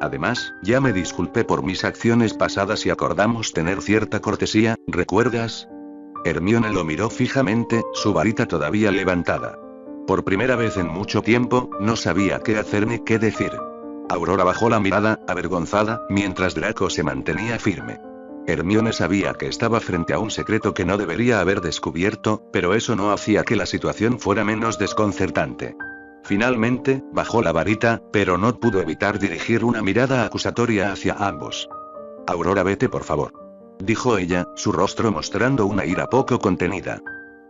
Además, ya me disculpé por mis acciones pasadas y acordamos tener cierta cortesía, ¿recuerdas? Hermione lo miró fijamente, su varita todavía levantada. Por primera vez en mucho tiempo, no sabía qué hacer ni qué decir. Aurora bajó la mirada, avergonzada, mientras Draco se mantenía firme. Hermione sabía que estaba frente a un secreto que no debería haber descubierto, pero eso no hacía que la situación fuera menos desconcertante. Finalmente, bajó la varita, pero no pudo evitar dirigir una mirada acusatoria hacia ambos. Aurora, vete por favor, dijo ella, su rostro mostrando una ira poco contenida.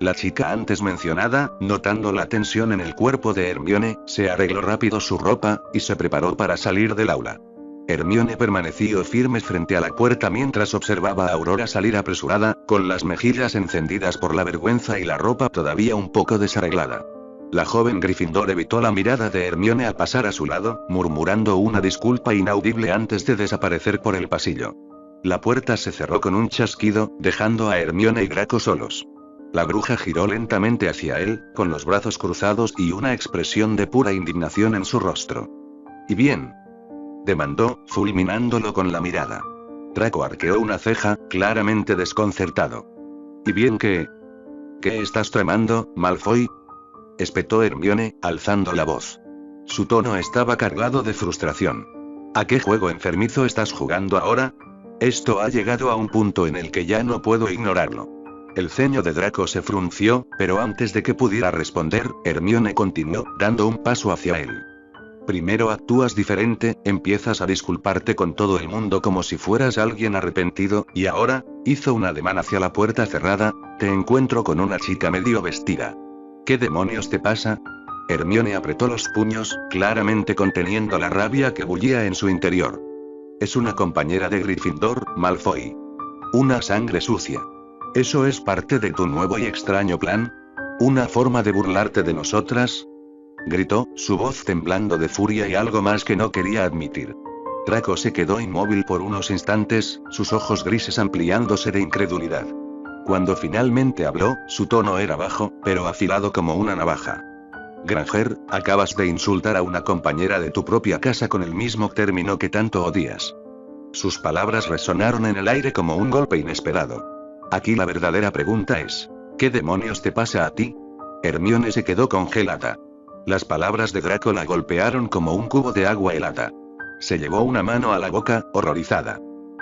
La chica antes mencionada, notando la tensión en el cuerpo de Hermione, se arregló rápido su ropa, y se preparó para salir del aula. Hermione permaneció firme frente a la puerta mientras observaba a Aurora salir apresurada, con las mejillas encendidas por la vergüenza y la ropa todavía un poco desarreglada. La joven Gryffindor evitó la mirada de Hermione al pasar a su lado, murmurando una disculpa inaudible antes de desaparecer por el pasillo. La puerta se cerró con un chasquido, dejando a Hermione y Draco solos. La bruja giró lentamente hacia él, con los brazos cruzados y una expresión de pura indignación en su rostro. ¿Y bien?, demandó, fulminándolo con la mirada. Draco arqueó una ceja, claramente desconcertado. ¿Y bien qué? ¿Qué estás tramando, Malfoy?, espetó Hermione, alzando la voz. Su tono estaba cargado de frustración. ¿A qué juego enfermizo estás jugando ahora? Esto ha llegado a un punto en el que ya no puedo ignorarlo. El ceño de Draco se frunció, pero antes de que pudiera responder, Hermione continuó, dando un paso hacia él. Primero actúas diferente, empiezas a disculparte con todo el mundo como si fueras alguien arrepentido, y ahora, hizo un ademán hacia la puerta cerrada, te encuentro con una chica medio vestida. ¿Qué demonios te pasa? Hermione apretó los puños, claramente conteniendo la rabia que bullía en su interior. Es una compañera de Gryffindor, Malfoy. Una sangre sucia. ¿Eso es parte de tu nuevo y extraño plan? ¿Una forma de burlarte de nosotras?, gritó, su voz temblando de furia y algo más que no quería admitir. Draco se quedó inmóvil por unos instantes, sus ojos grises ampliándose de incredulidad. Cuando finalmente habló, su tono era bajo, pero afilado como una navaja. Granger, acabas de insultar a una compañera de tu propia casa con el mismo término que tanto odias. Sus palabras resonaron en el aire como un golpe inesperado. Aquí la verdadera pregunta es, ¿qué demonios te pasa a ti? Hermione se quedó congelada. Las palabras de Draco la golpearon como un cubo de agua helada. Se llevó una mano a la boca, horrorizada.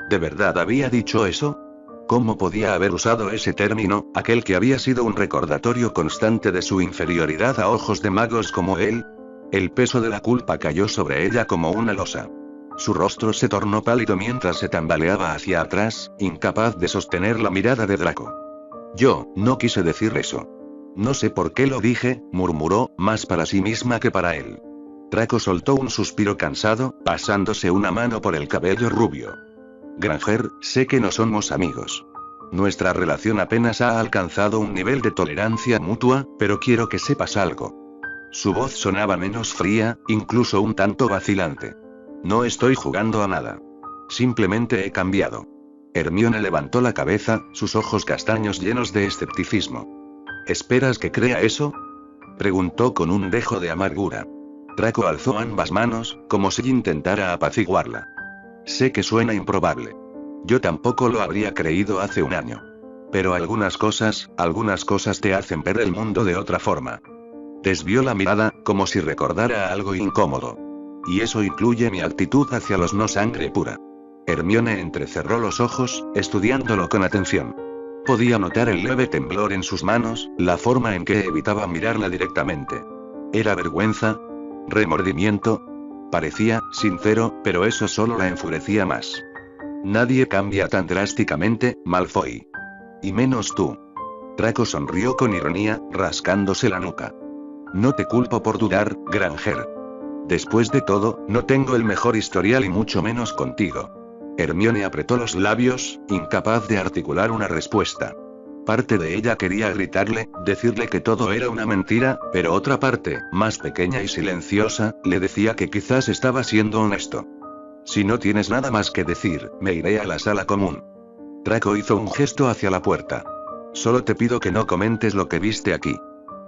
¿De verdad había dicho eso? ¿Cómo podía haber usado ese término, aquel que había sido un recordatorio constante de su inferioridad a ojos de magos como él? El peso de la culpa cayó sobre ella como una losa. Su rostro se tornó pálido mientras se tambaleaba hacia atrás, incapaz de sostener la mirada de Draco. Yo no quise decir eso. No sé por qué lo dije, murmuró, más para sí misma que para él. Draco soltó un suspiro cansado, pasándose una mano por el cabello rubio. Granger, sé que no somos amigos. Nuestra relación apenas ha alcanzado un nivel de tolerancia mutua, pero quiero que sepas algo. Su voz sonaba menos fría, incluso un tanto vacilante. No estoy jugando a nada. Simplemente he cambiado. Hermione levantó la cabeza, sus ojos castaños llenos de escepticismo. ¿Esperas que crea eso?, preguntó con un dejo de amargura. Draco alzó ambas manos, como si intentara apaciguarla. Sé que suena improbable. Yo tampoco lo habría creído hace un año. Pero algunas cosas te hacen ver el mundo de otra forma. Desvió la mirada, como si recordara algo incómodo. Y eso incluye mi actitud hacia los no sangre pura. Hermione entrecerró los ojos, estudiándolo con atención. Podía notar el leve temblor en sus manos, la forma en que evitaba mirarla directamente. ¿Era vergüenza? ¿Remordimiento? Parecía sincero, pero eso solo la enfurecía más. Nadie cambia tan drásticamente, Malfoy. Y menos tú. Draco sonrió con ironía, rascándose la nuca. No te culpo por dudar, Granger. Después de todo, no tengo el mejor historial y mucho menos contigo. Hermione apretó los labios, incapaz de articular una respuesta. Parte de ella quería gritarle, decirle que todo era una mentira, pero otra parte, más pequeña y silenciosa, le decía que quizás estaba siendo honesto. Si no tienes nada más que decir, me iré a la sala común. Draco hizo un gesto hacia la puerta. Solo te pido que no comentes lo que viste aquí.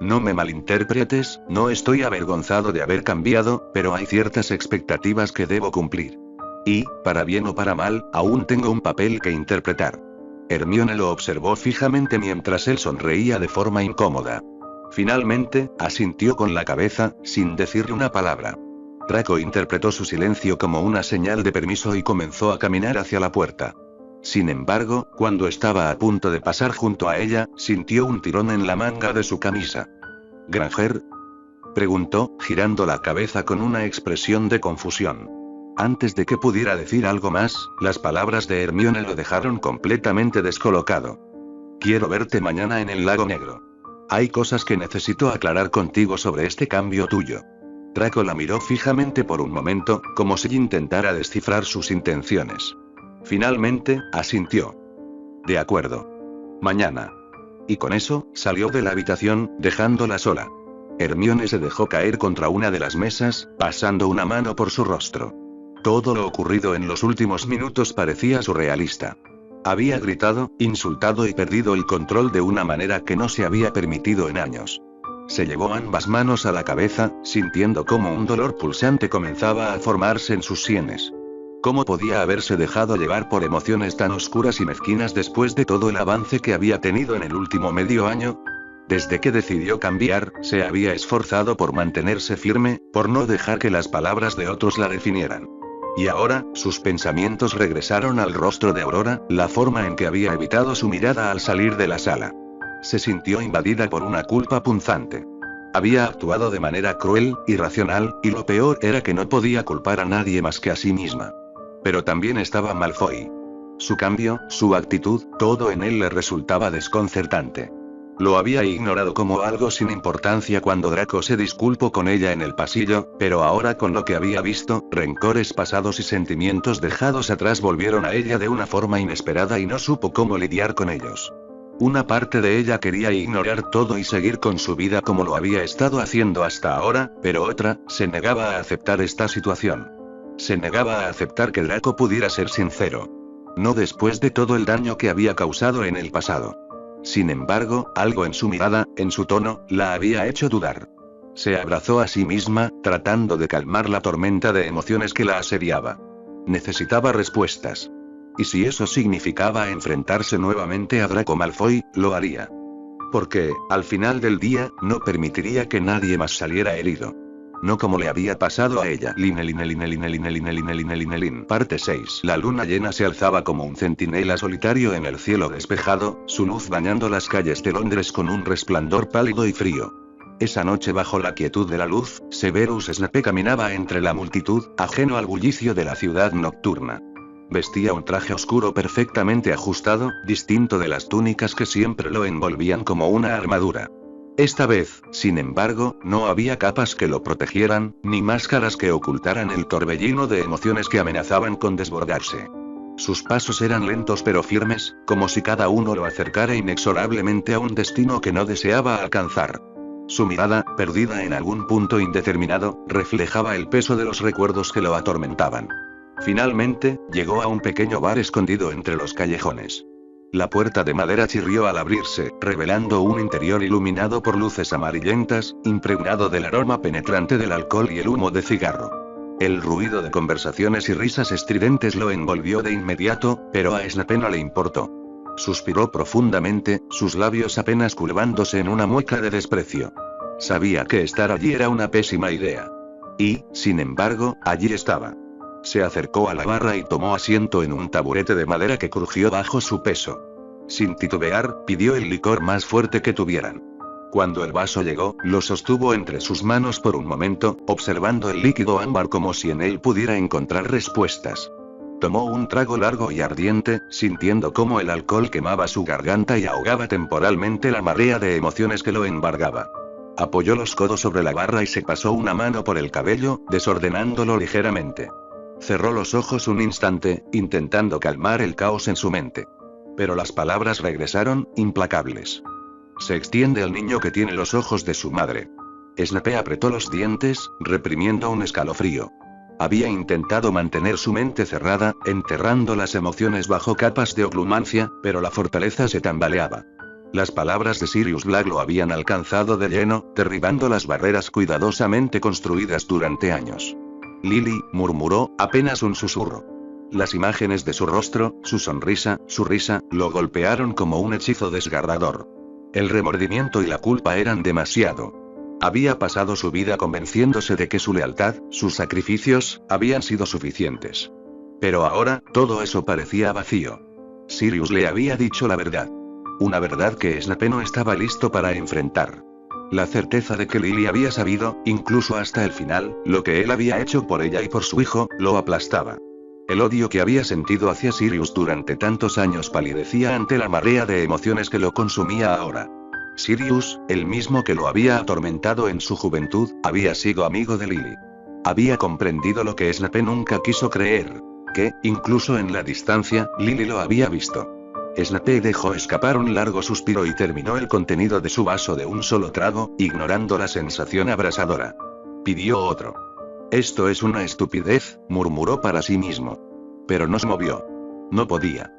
No me malinterpretes, no estoy avergonzado de haber cambiado, pero hay ciertas expectativas que debo cumplir. Y, para bien o para mal, aún tengo un papel que interpretar. Hermione lo observó fijamente mientras él sonreía de forma incómoda. Finalmente, asintió con la cabeza, sin decirle una palabra. Draco interpretó su silencio como una señal de permiso y comenzó a caminar hacia la puerta. Sin embargo, cuando estaba a punto de pasar junto a ella, sintió un tirón en la manga de su camisa. ¿Granger?, preguntó, girando la cabeza con una expresión de confusión. Antes de que pudiera decir algo más, las palabras de Hermione lo dejaron completamente descolocado. Quiero verte mañana en el Lago Negro. Hay cosas que necesito aclarar contigo sobre este cambio tuyo. Draco la miró fijamente por un momento, como si intentara descifrar sus intenciones. Finalmente, asintió. De acuerdo. Mañana. Y con eso, salió de la habitación, dejándola sola. Hermione se dejó caer contra una de las mesas, pasando una mano por su rostro. Todo lo ocurrido en los últimos minutos parecía surrealista. Había gritado, insultado y perdido el control de una manera que no se había permitido en años. Se llevó ambas manos a la cabeza, sintiendo cómo un dolor pulsante comenzaba a formarse en sus sienes. ¿Cómo podía haberse dejado llevar por emociones tan oscuras y mezquinas después de todo el avance que había tenido en el último medio año? Desde que decidió cambiar, se había esforzado por mantenerse firme, por no dejar que las palabras de otros la definieran. Y ahora, sus pensamientos regresaron al rostro de Aurora, la forma en que había evitado su mirada al salir de la sala. Se sintió invadida por una culpa punzante. Había actuado de manera cruel, irracional, y lo peor era que no podía culpar a nadie más que a sí misma. Pero también estaba Malfoy. Su cambio, su actitud, todo en él le resultaba desconcertante. Lo había ignorado como algo sin importancia cuando Draco se disculpó con ella en el pasillo, pero ahora con lo que había visto, rencores pasados y sentimientos dejados atrás volvieron a ella de una forma inesperada y no supo cómo lidiar con ellos. Una parte de ella quería ignorar todo y seguir con su vida como lo había estado haciendo hasta ahora, pero otra, se negaba a aceptar esta situación. Se negaba a aceptar que Draco pudiera ser sincero. No después de todo el daño que había causado en el pasado. Sin embargo, algo en su mirada, en su tono, la había hecho dudar. Se abrazó a sí misma, tratando de calmar la tormenta de emociones que la asediaba. Necesitaba respuestas. Y si eso significaba enfrentarse nuevamente a Draco Malfoy, lo haría. Porque, al final del día, no permitiría que nadie más saliera herido. No como le había pasado a ella. Parte 6. La luna llena se alzaba como un centinela solitario en el cielo despejado, su luz bañando las calles de Londres con un resplandor pálido y frío. Esa noche bajo la quietud de la luz, Severus Snape caminaba entre la multitud, ajeno al bullicio de la ciudad nocturna. Vestía un traje oscuro perfectamente ajustado, distinto de las túnicas que siempre lo envolvían como una armadura. Esta vez, sin embargo, no había capas que lo protegieran, ni máscaras que ocultaran el torbellino de emociones que amenazaban con desbordarse. Sus pasos eran lentos pero firmes, como si cada uno lo acercara inexorablemente a un destino que no deseaba alcanzar. Su mirada, perdida en algún punto indeterminado, reflejaba el peso de los recuerdos que lo atormentaban. Finalmente, llegó a un pequeño bar escondido entre los callejones. La puerta de madera chirrió al abrirse, revelando un interior iluminado por luces amarillentas, impregnado del aroma penetrante del alcohol y el humo de cigarro. El ruido de conversaciones y risas estridentes lo envolvió de inmediato, pero a Snape no le importó. Suspiró profundamente, sus labios apenas curvándose en una mueca de desprecio. Sabía que estar allí era una pésima idea. Y, sin embargo, allí estaba. Se acercó a la barra y tomó asiento en un taburete de madera que crujió bajo su peso. Sin titubear, pidió el licor más fuerte que tuvieran. Cuando el vaso llegó, lo sostuvo entre sus manos por un momento, observando el líquido ámbar como si en él pudiera encontrar respuestas. Tomó un trago largo y ardiente, sintiendo cómo el alcohol quemaba su garganta y ahogaba temporalmente la marea de emociones que lo embargaba. Apoyó los codos sobre la barra y se pasó una mano por el cabello, desordenándolo ligeramente. Cerró los ojos un instante, intentando calmar el caos en su mente. Pero las palabras regresaron, implacables. Se extiende al niño que tiene los ojos de su madre. Snape apretó los dientes, reprimiendo un escalofrío. Había intentado mantener su mente cerrada, enterrando las emociones bajo capas de oclumancia, pero la fortaleza se tambaleaba. Las palabras de Sirius Black lo habían alcanzado de lleno, derribando las barreras cuidadosamente construidas durante años. Lily, murmuró, apenas un susurro. Las imágenes de su rostro, su sonrisa, su risa, lo golpearon como un hechizo desgarrador. El remordimiento y la culpa eran demasiado. Había pasado su vida convenciéndose de que su lealtad, sus sacrificios, habían sido suficientes. Pero ahora, todo eso parecía vacío. Sirius le había dicho la verdad. Una verdad que Snape no estaba listo para enfrentar. La certeza de que Lily había sabido, incluso hasta el final, lo que él había hecho por ella y por su hijo, lo aplastaba. El odio que había sentido hacia Sirius durante tantos años palidecía ante la marea de emociones que lo consumía ahora. Sirius, el mismo que lo había atormentado en su juventud, había sido amigo de Lily. Había comprendido lo que Snape nunca quiso creer, que, incluso en la distancia, Lily lo había visto. Snape dejó escapar un largo suspiro y terminó el contenido de su vaso de un solo trago, ignorando la sensación abrasadora. Pidió otro. Esto es una estupidez, murmuró para sí mismo. Pero no se movió. No podía.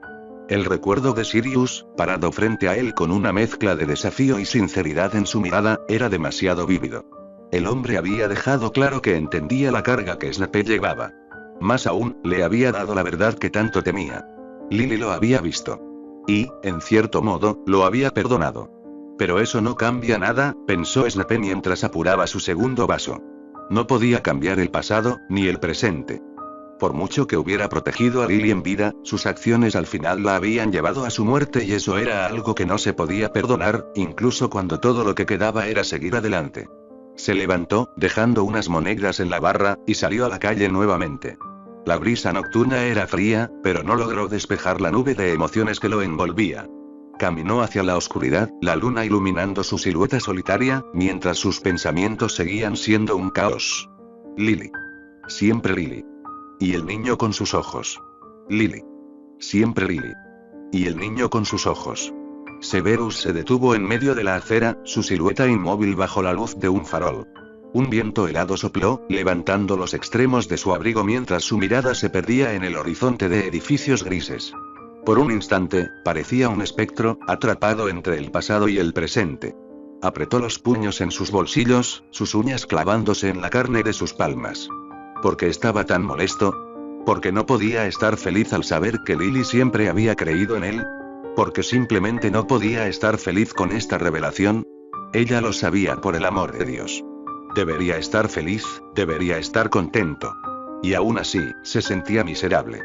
El recuerdo de Sirius, parado frente a él con una mezcla de desafío y sinceridad en su mirada, era demasiado vívido. El hombre había dejado claro que entendía la carga que Snape llevaba. Más aún, le había dado la verdad que tanto temía. Lily lo había visto. Y, en cierto modo, lo había perdonado. Pero eso no cambia nada, pensó Snape mientras apuraba su segundo vaso. No podía cambiar el pasado, ni el presente. Por mucho que hubiera protegido a Lily en vida, sus acciones al final la habían llevado a su muerte y eso era algo que no se podía perdonar, incluso cuando todo lo que quedaba era seguir adelante. Se levantó, dejando unas monedas en la barra, y salió a la calle nuevamente. La brisa nocturna era fría, pero no logró despejar la nube de emociones que lo envolvía. Caminó hacia la oscuridad, la luna iluminando su silueta solitaria, mientras sus pensamientos seguían siendo un caos. Lily. Siempre Lily. Y el niño con sus ojos. Lily. Siempre Lily. Y el niño con sus ojos. Severus se detuvo en medio de la acera, su silueta inmóvil bajo la luz de un farol. Un viento helado sopló, levantando los extremos de su abrigo mientras su mirada se perdía en el horizonte de edificios grises. Por un instante, parecía un espectro, atrapado entre el pasado y el presente. Apretó los puños en sus bolsillos, sus uñas clavándose en la carne de sus palmas. ¿Por qué estaba tan molesto? ¿Porque no podía estar feliz al saber que Lily siempre había creído en él? ¿Porque simplemente no podía estar feliz con esta revelación? Ella lo sabía, por el amor de Dios. Debería estar feliz, debería estar contento. Y aún así, se sentía miserable.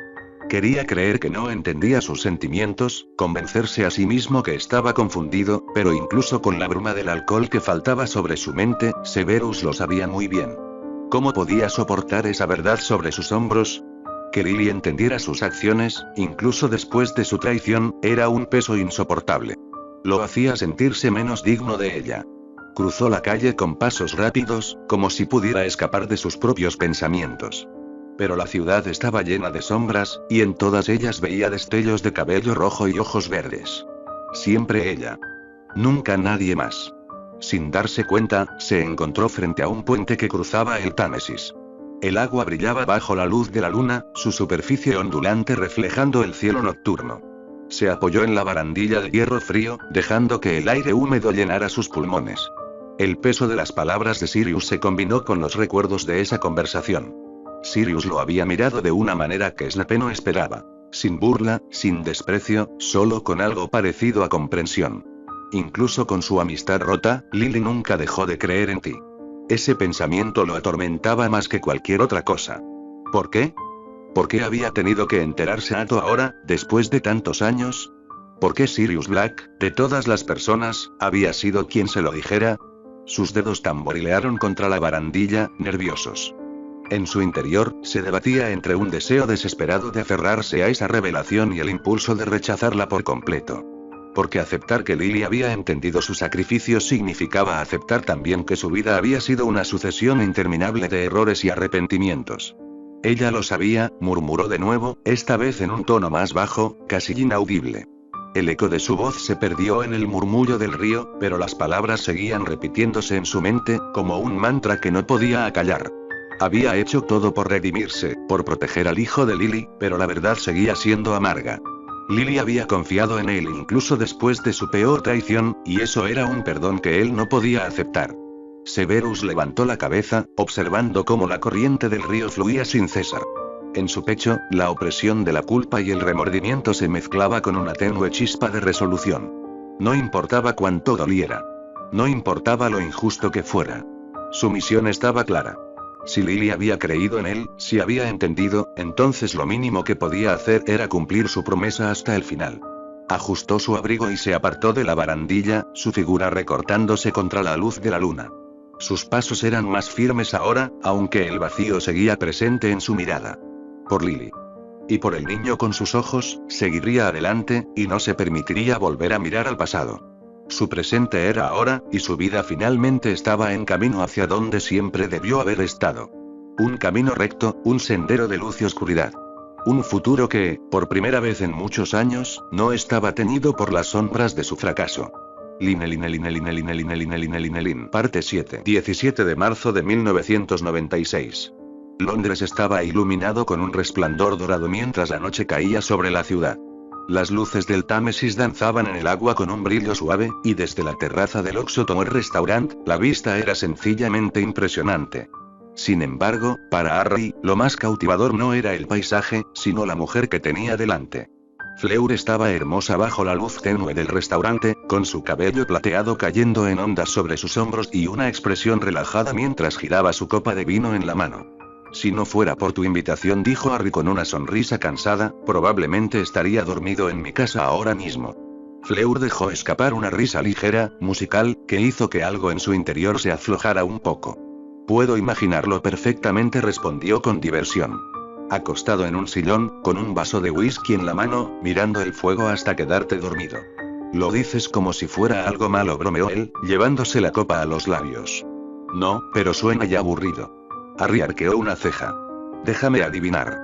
Quería creer que no entendía sus sentimientos, convencerse a sí mismo que estaba confundido, pero incluso con la bruma del alcohol que faltaba sobre su mente, Severus lo sabía muy bien. ¿Cómo podía soportar esa verdad sobre sus hombros? Que Lily entendiera sus acciones, incluso después de su traición, era un peso insoportable. Lo hacía sentirse menos digno de ella. Cruzó la calle con pasos rápidos, como si pudiera escapar de sus propios pensamientos. Pero la ciudad estaba llena de sombras, y en todas ellas veía destellos de cabello rojo y ojos verdes. Siempre ella. Nunca nadie más. Sin darse cuenta, se encontró frente a un puente que cruzaba el Támesis. El agua brillaba bajo la luz de la luna, su superficie ondulante reflejando el cielo nocturno. Se apoyó en la barandilla de hierro frío, dejando que el aire húmedo llenara sus pulmones. El peso de las palabras de Sirius se combinó con los recuerdos de esa conversación. Sirius lo había mirado de una manera que Snape no esperaba. Sin burla, sin desprecio, solo con algo parecido a comprensión. Incluso con su amistad rota, Lily nunca dejó de creer en ti. Ese pensamiento lo atormentaba más que cualquier otra cosa. ¿Por qué? ¿Por qué había tenido que enterarse Ato ahora, después de tantos años? ¿Por qué Sirius Black, de todas las personas, había sido quien se lo dijera? Sus dedos tamborilearon contra la barandilla, nerviosos. En su interior, se debatía entre un deseo desesperado de aferrarse a esa revelación y el impulso de rechazarla por completo. Porque aceptar que Lily había entendido su sacrificio significaba aceptar también que su vida había sido una sucesión interminable de errores y arrepentimientos. Ella lo sabía, murmuró de nuevo, esta vez en un tono más bajo, casi inaudible. El eco de su voz se perdió en el murmullo del río, pero las palabras seguían repitiéndose en su mente, como un mantra que no podía acallar. Había hecho todo por redimirse, por proteger al hijo de Lily, pero la verdad seguía siendo amarga. Lily había confiado en él incluso después de su peor traición, y eso era un perdón que él no podía aceptar. Severus levantó la cabeza, observando cómo la corriente del río fluía sin cesar. En su pecho, la opresión de la culpa y el remordimiento se mezclaba con una tenue chispa de resolución. No importaba cuánto doliera. No importaba lo injusto que fuera. Su misión estaba clara. Si Lily había creído en él, si había entendido, entonces lo mínimo que podía hacer era cumplir su promesa hasta el final. Ajustó su abrigo y se apartó de la barandilla, su figura recortándose contra la luz de la luna. Sus pasos eran más firmes ahora, aunque el vacío seguía presente en su mirada. Por Lily. Y por el niño con sus ojos, seguiría adelante, y no se permitiría volver a mirar al pasado. Su presente era ahora, y su vida finalmente estaba en camino hacia donde siempre debió haber estado. Un camino recto, un sendero de luz y oscuridad. Un futuro que, por primera vez en muchos años, no estaba teñido por las sombras de su fracaso. Parte 7. 17 de marzo de 1996. Londres estaba iluminado con un resplandor dorado mientras la noche caía sobre la ciudad. Las luces del Támesis danzaban en el agua con un brillo suave, y desde la terraza del Oxo Tower Restaurant, la vista era sencillamente impresionante. Sin embargo, para Harry, lo más cautivador no era el paisaje, sino la mujer que tenía delante. Fleur estaba hermosa bajo la luz tenue del restaurante, con su cabello plateado cayendo en ondas sobre sus hombros y una expresión relajada mientras giraba su copa de vino en la mano. Si no fuera por tu invitación, dijo Harry con una sonrisa cansada, probablemente estaría dormido en mi casa ahora mismo. Fleur dejó escapar una risa ligera, musical, que hizo que algo en su interior se aflojara un poco. Puedo imaginarlo perfectamente, respondió con diversión. Acostado en un sillón, con un vaso de whisky en la mano, mirando el fuego hasta quedarte dormido. Lo dices como si fuera algo malo, bromeó él, llevándose la copa a los labios. No, pero suena ya aburrido. Harry arqueó una ceja. Déjame adivinar.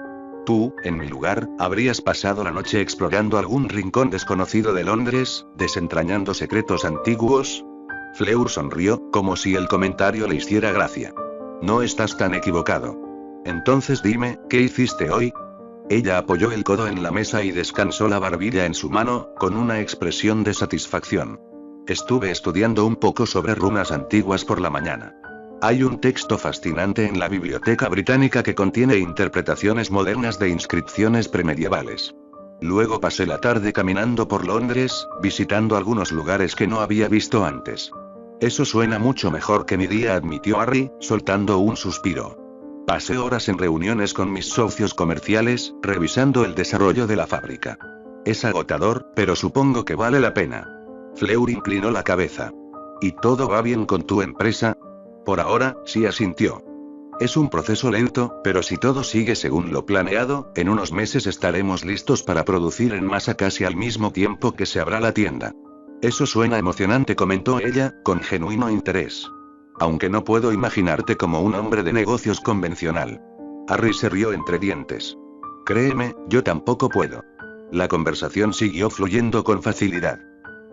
Tú, en mi lugar, habrías pasado la noche explorando algún rincón desconocido de Londres, desentrañando secretos antiguos. Fleur sonrió, como si el comentario le hiciera gracia. No estás tan equivocado. Entonces dime, ¿qué hiciste hoy? Ella apoyó el codo en la mesa y descansó la barbilla en su mano, con una expresión de satisfacción. Estuve estudiando un poco sobre runas antiguas por la mañana. Hay un texto fascinante en la Biblioteca Británica que contiene interpretaciones modernas de inscripciones premedievales. Luego pasé la tarde caminando por Londres, visitando algunos lugares que no había visto antes. Eso suena mucho mejor que mi día, admitió Harry, soltando un suspiro. Pasé horas en reuniones con mis socios comerciales, revisando el desarrollo de la fábrica. Es agotador, pero supongo que vale la pena. Fleur inclinó la cabeza. ¿Y todo va bien con tu empresa? Por ahora, sí, asintió. Es un proceso lento, pero si todo sigue según lo planeado, en unos meses estaremos listos para producir en masa casi al mismo tiempo que se abra la tienda. Eso suena emocionante, comentó ella, con genuino interés. Aunque no puedo imaginarte como un hombre de negocios convencional. Harry se rió entre dientes. Créeme, yo tampoco puedo. La conversación siguió fluyendo con facilidad.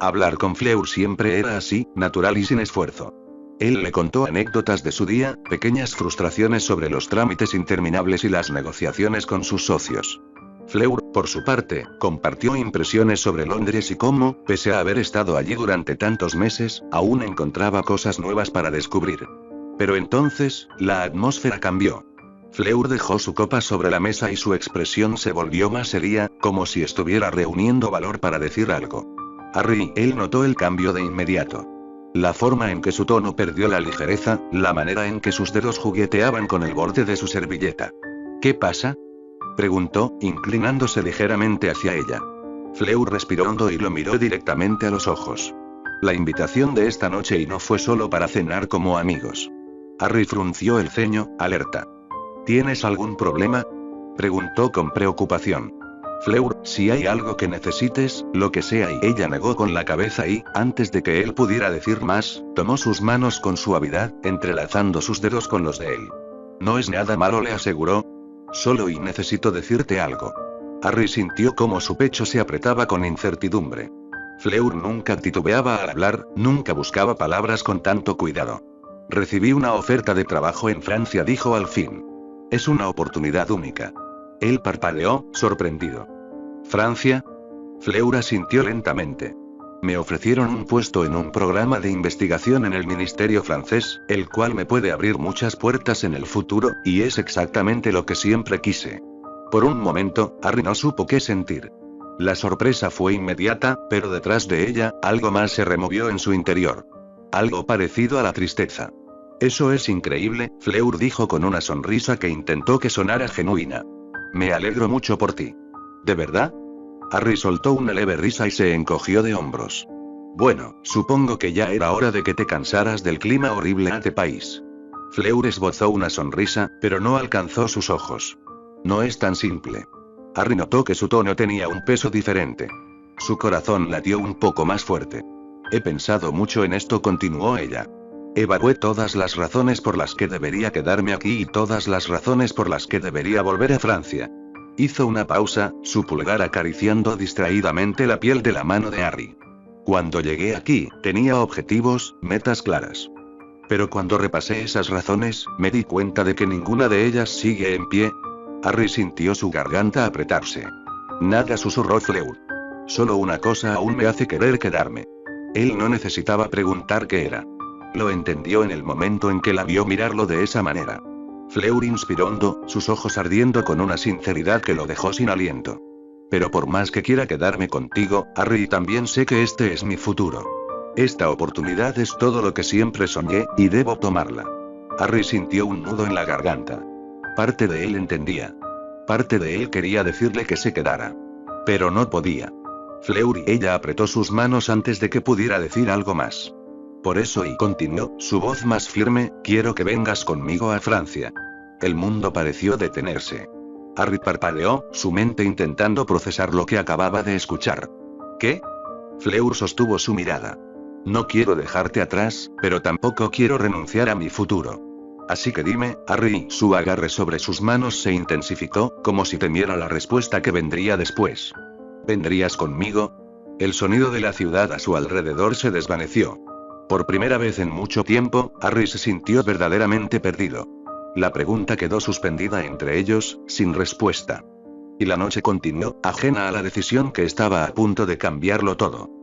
Hablar con Fleur siempre era así, natural y sin esfuerzo. Él le contó anécdotas de su día, pequeñas frustraciones sobre los trámites interminables y las negociaciones con sus socios. Fleur, por su parte, compartió impresiones sobre Londres y cómo, pese a haber estado allí durante tantos meses, aún encontraba cosas nuevas para descubrir. Pero entonces, la atmósfera cambió. Fleur dejó su copa sobre la mesa y su expresión se volvió más seria, como si estuviera reuniendo valor para decir algo. Harry, él notó el cambio de inmediato. La forma en que su tono perdió la ligereza, la manera en que sus dedos jugueteaban con el borde de su servilleta. ¿Qué pasa?, preguntó, inclinándose ligeramente hacia ella. Fleur respiró hondo y lo miró directamente a los ojos. La invitación de esta noche y no fue solo para cenar como amigos. Harry frunció el ceño, alerta. ¿Tienes algún problema?, preguntó con preocupación. Fleur, si hay algo que necesites, lo que sea, y ella negó con la cabeza y, antes de que él pudiera decir más, tomó sus manos con suavidad, entrelazando sus dedos con los de él. No es nada malo, le aseguró. Solo y necesito decirte algo. Harry sintió cómo su pecho se apretaba con incertidumbre. Fleur nunca titubeaba al hablar, nunca buscaba palabras con tanto cuidado. Recibí una oferta de trabajo en Francia, dijo al fin. Es una oportunidad única. Él parpadeó, sorprendido. ¿Francia? Fleur asintió lentamente. Me ofrecieron un puesto en un programa de investigación en el ministerio francés, el cual me puede abrir muchas puertas en el futuro, y es exactamente lo que siempre quise. Por un momento, Harry no supo qué sentir. La sorpresa fue inmediata, pero detrás de ella, algo más se removió en su interior. Algo parecido a la tristeza. Eso es increíble, Fleur dijo con una sonrisa que intentó que sonara genuina. Me alegro mucho por ti. ¿De verdad? Harry soltó una leve risa y se encogió de hombros. Bueno, supongo que ya era hora de que te cansaras del clima horrible de país. Fleur esbozó una sonrisa, pero no alcanzó sus ojos. No es tan simple. Harry notó que su tono tenía un peso diferente. Su corazón latió un poco más fuerte. He pensado mucho en esto, continuó ella. Evalué todas las razones por las que debería quedarme aquí y todas las razones por las que debería volver a Francia. Hizo una pausa, su pulgar acariciando distraídamente la piel de la mano de Harry. Cuando llegué aquí, tenía objetivos, metas claras. Pero cuando repasé esas razones, me di cuenta de que ninguna de ellas sigue en pie. Harry sintió su garganta apretarse. Nada, susurró Fleur. Solo una cosa aún me hace querer quedarme. Él no necesitaba preguntar qué era. Lo entendió en el momento en que la vio mirarlo de esa manera. Fleur inspiró hondo, sus ojos ardiendo con una sinceridad que lo dejó sin aliento. Pero por más que quiera quedarme contigo, Harry, también sé que este es mi futuro. Esta oportunidad es todo lo que siempre soñé, y debo tomarla. Harry sintió un nudo en la garganta. Parte de él entendía. Parte de él quería decirle que se quedara. Pero no podía. Fleur y ella apretó sus manos antes de que pudiera decir algo más. Por eso, y continuó, su voz más firme, quiero que vengas conmigo a Francia. El mundo pareció detenerse. Harry parpadeó, su mente intentando procesar lo que acababa de escuchar. ¿Qué? Fleur sostuvo su mirada. No quiero dejarte atrás, pero tampoco quiero renunciar a mi futuro. Así que dime, Harry. Su agarre sobre sus manos se intensificó, como si temiera la respuesta que vendría después. ¿Vendrías conmigo? El sonido de la ciudad a su alrededor se desvaneció. Por primera vez en mucho tiempo, Harry se sintió verdaderamente perdido. La pregunta quedó suspendida entre ellos, sin respuesta. Y la noche continuó, ajena a la decisión que estaba a punto de cambiarlo todo.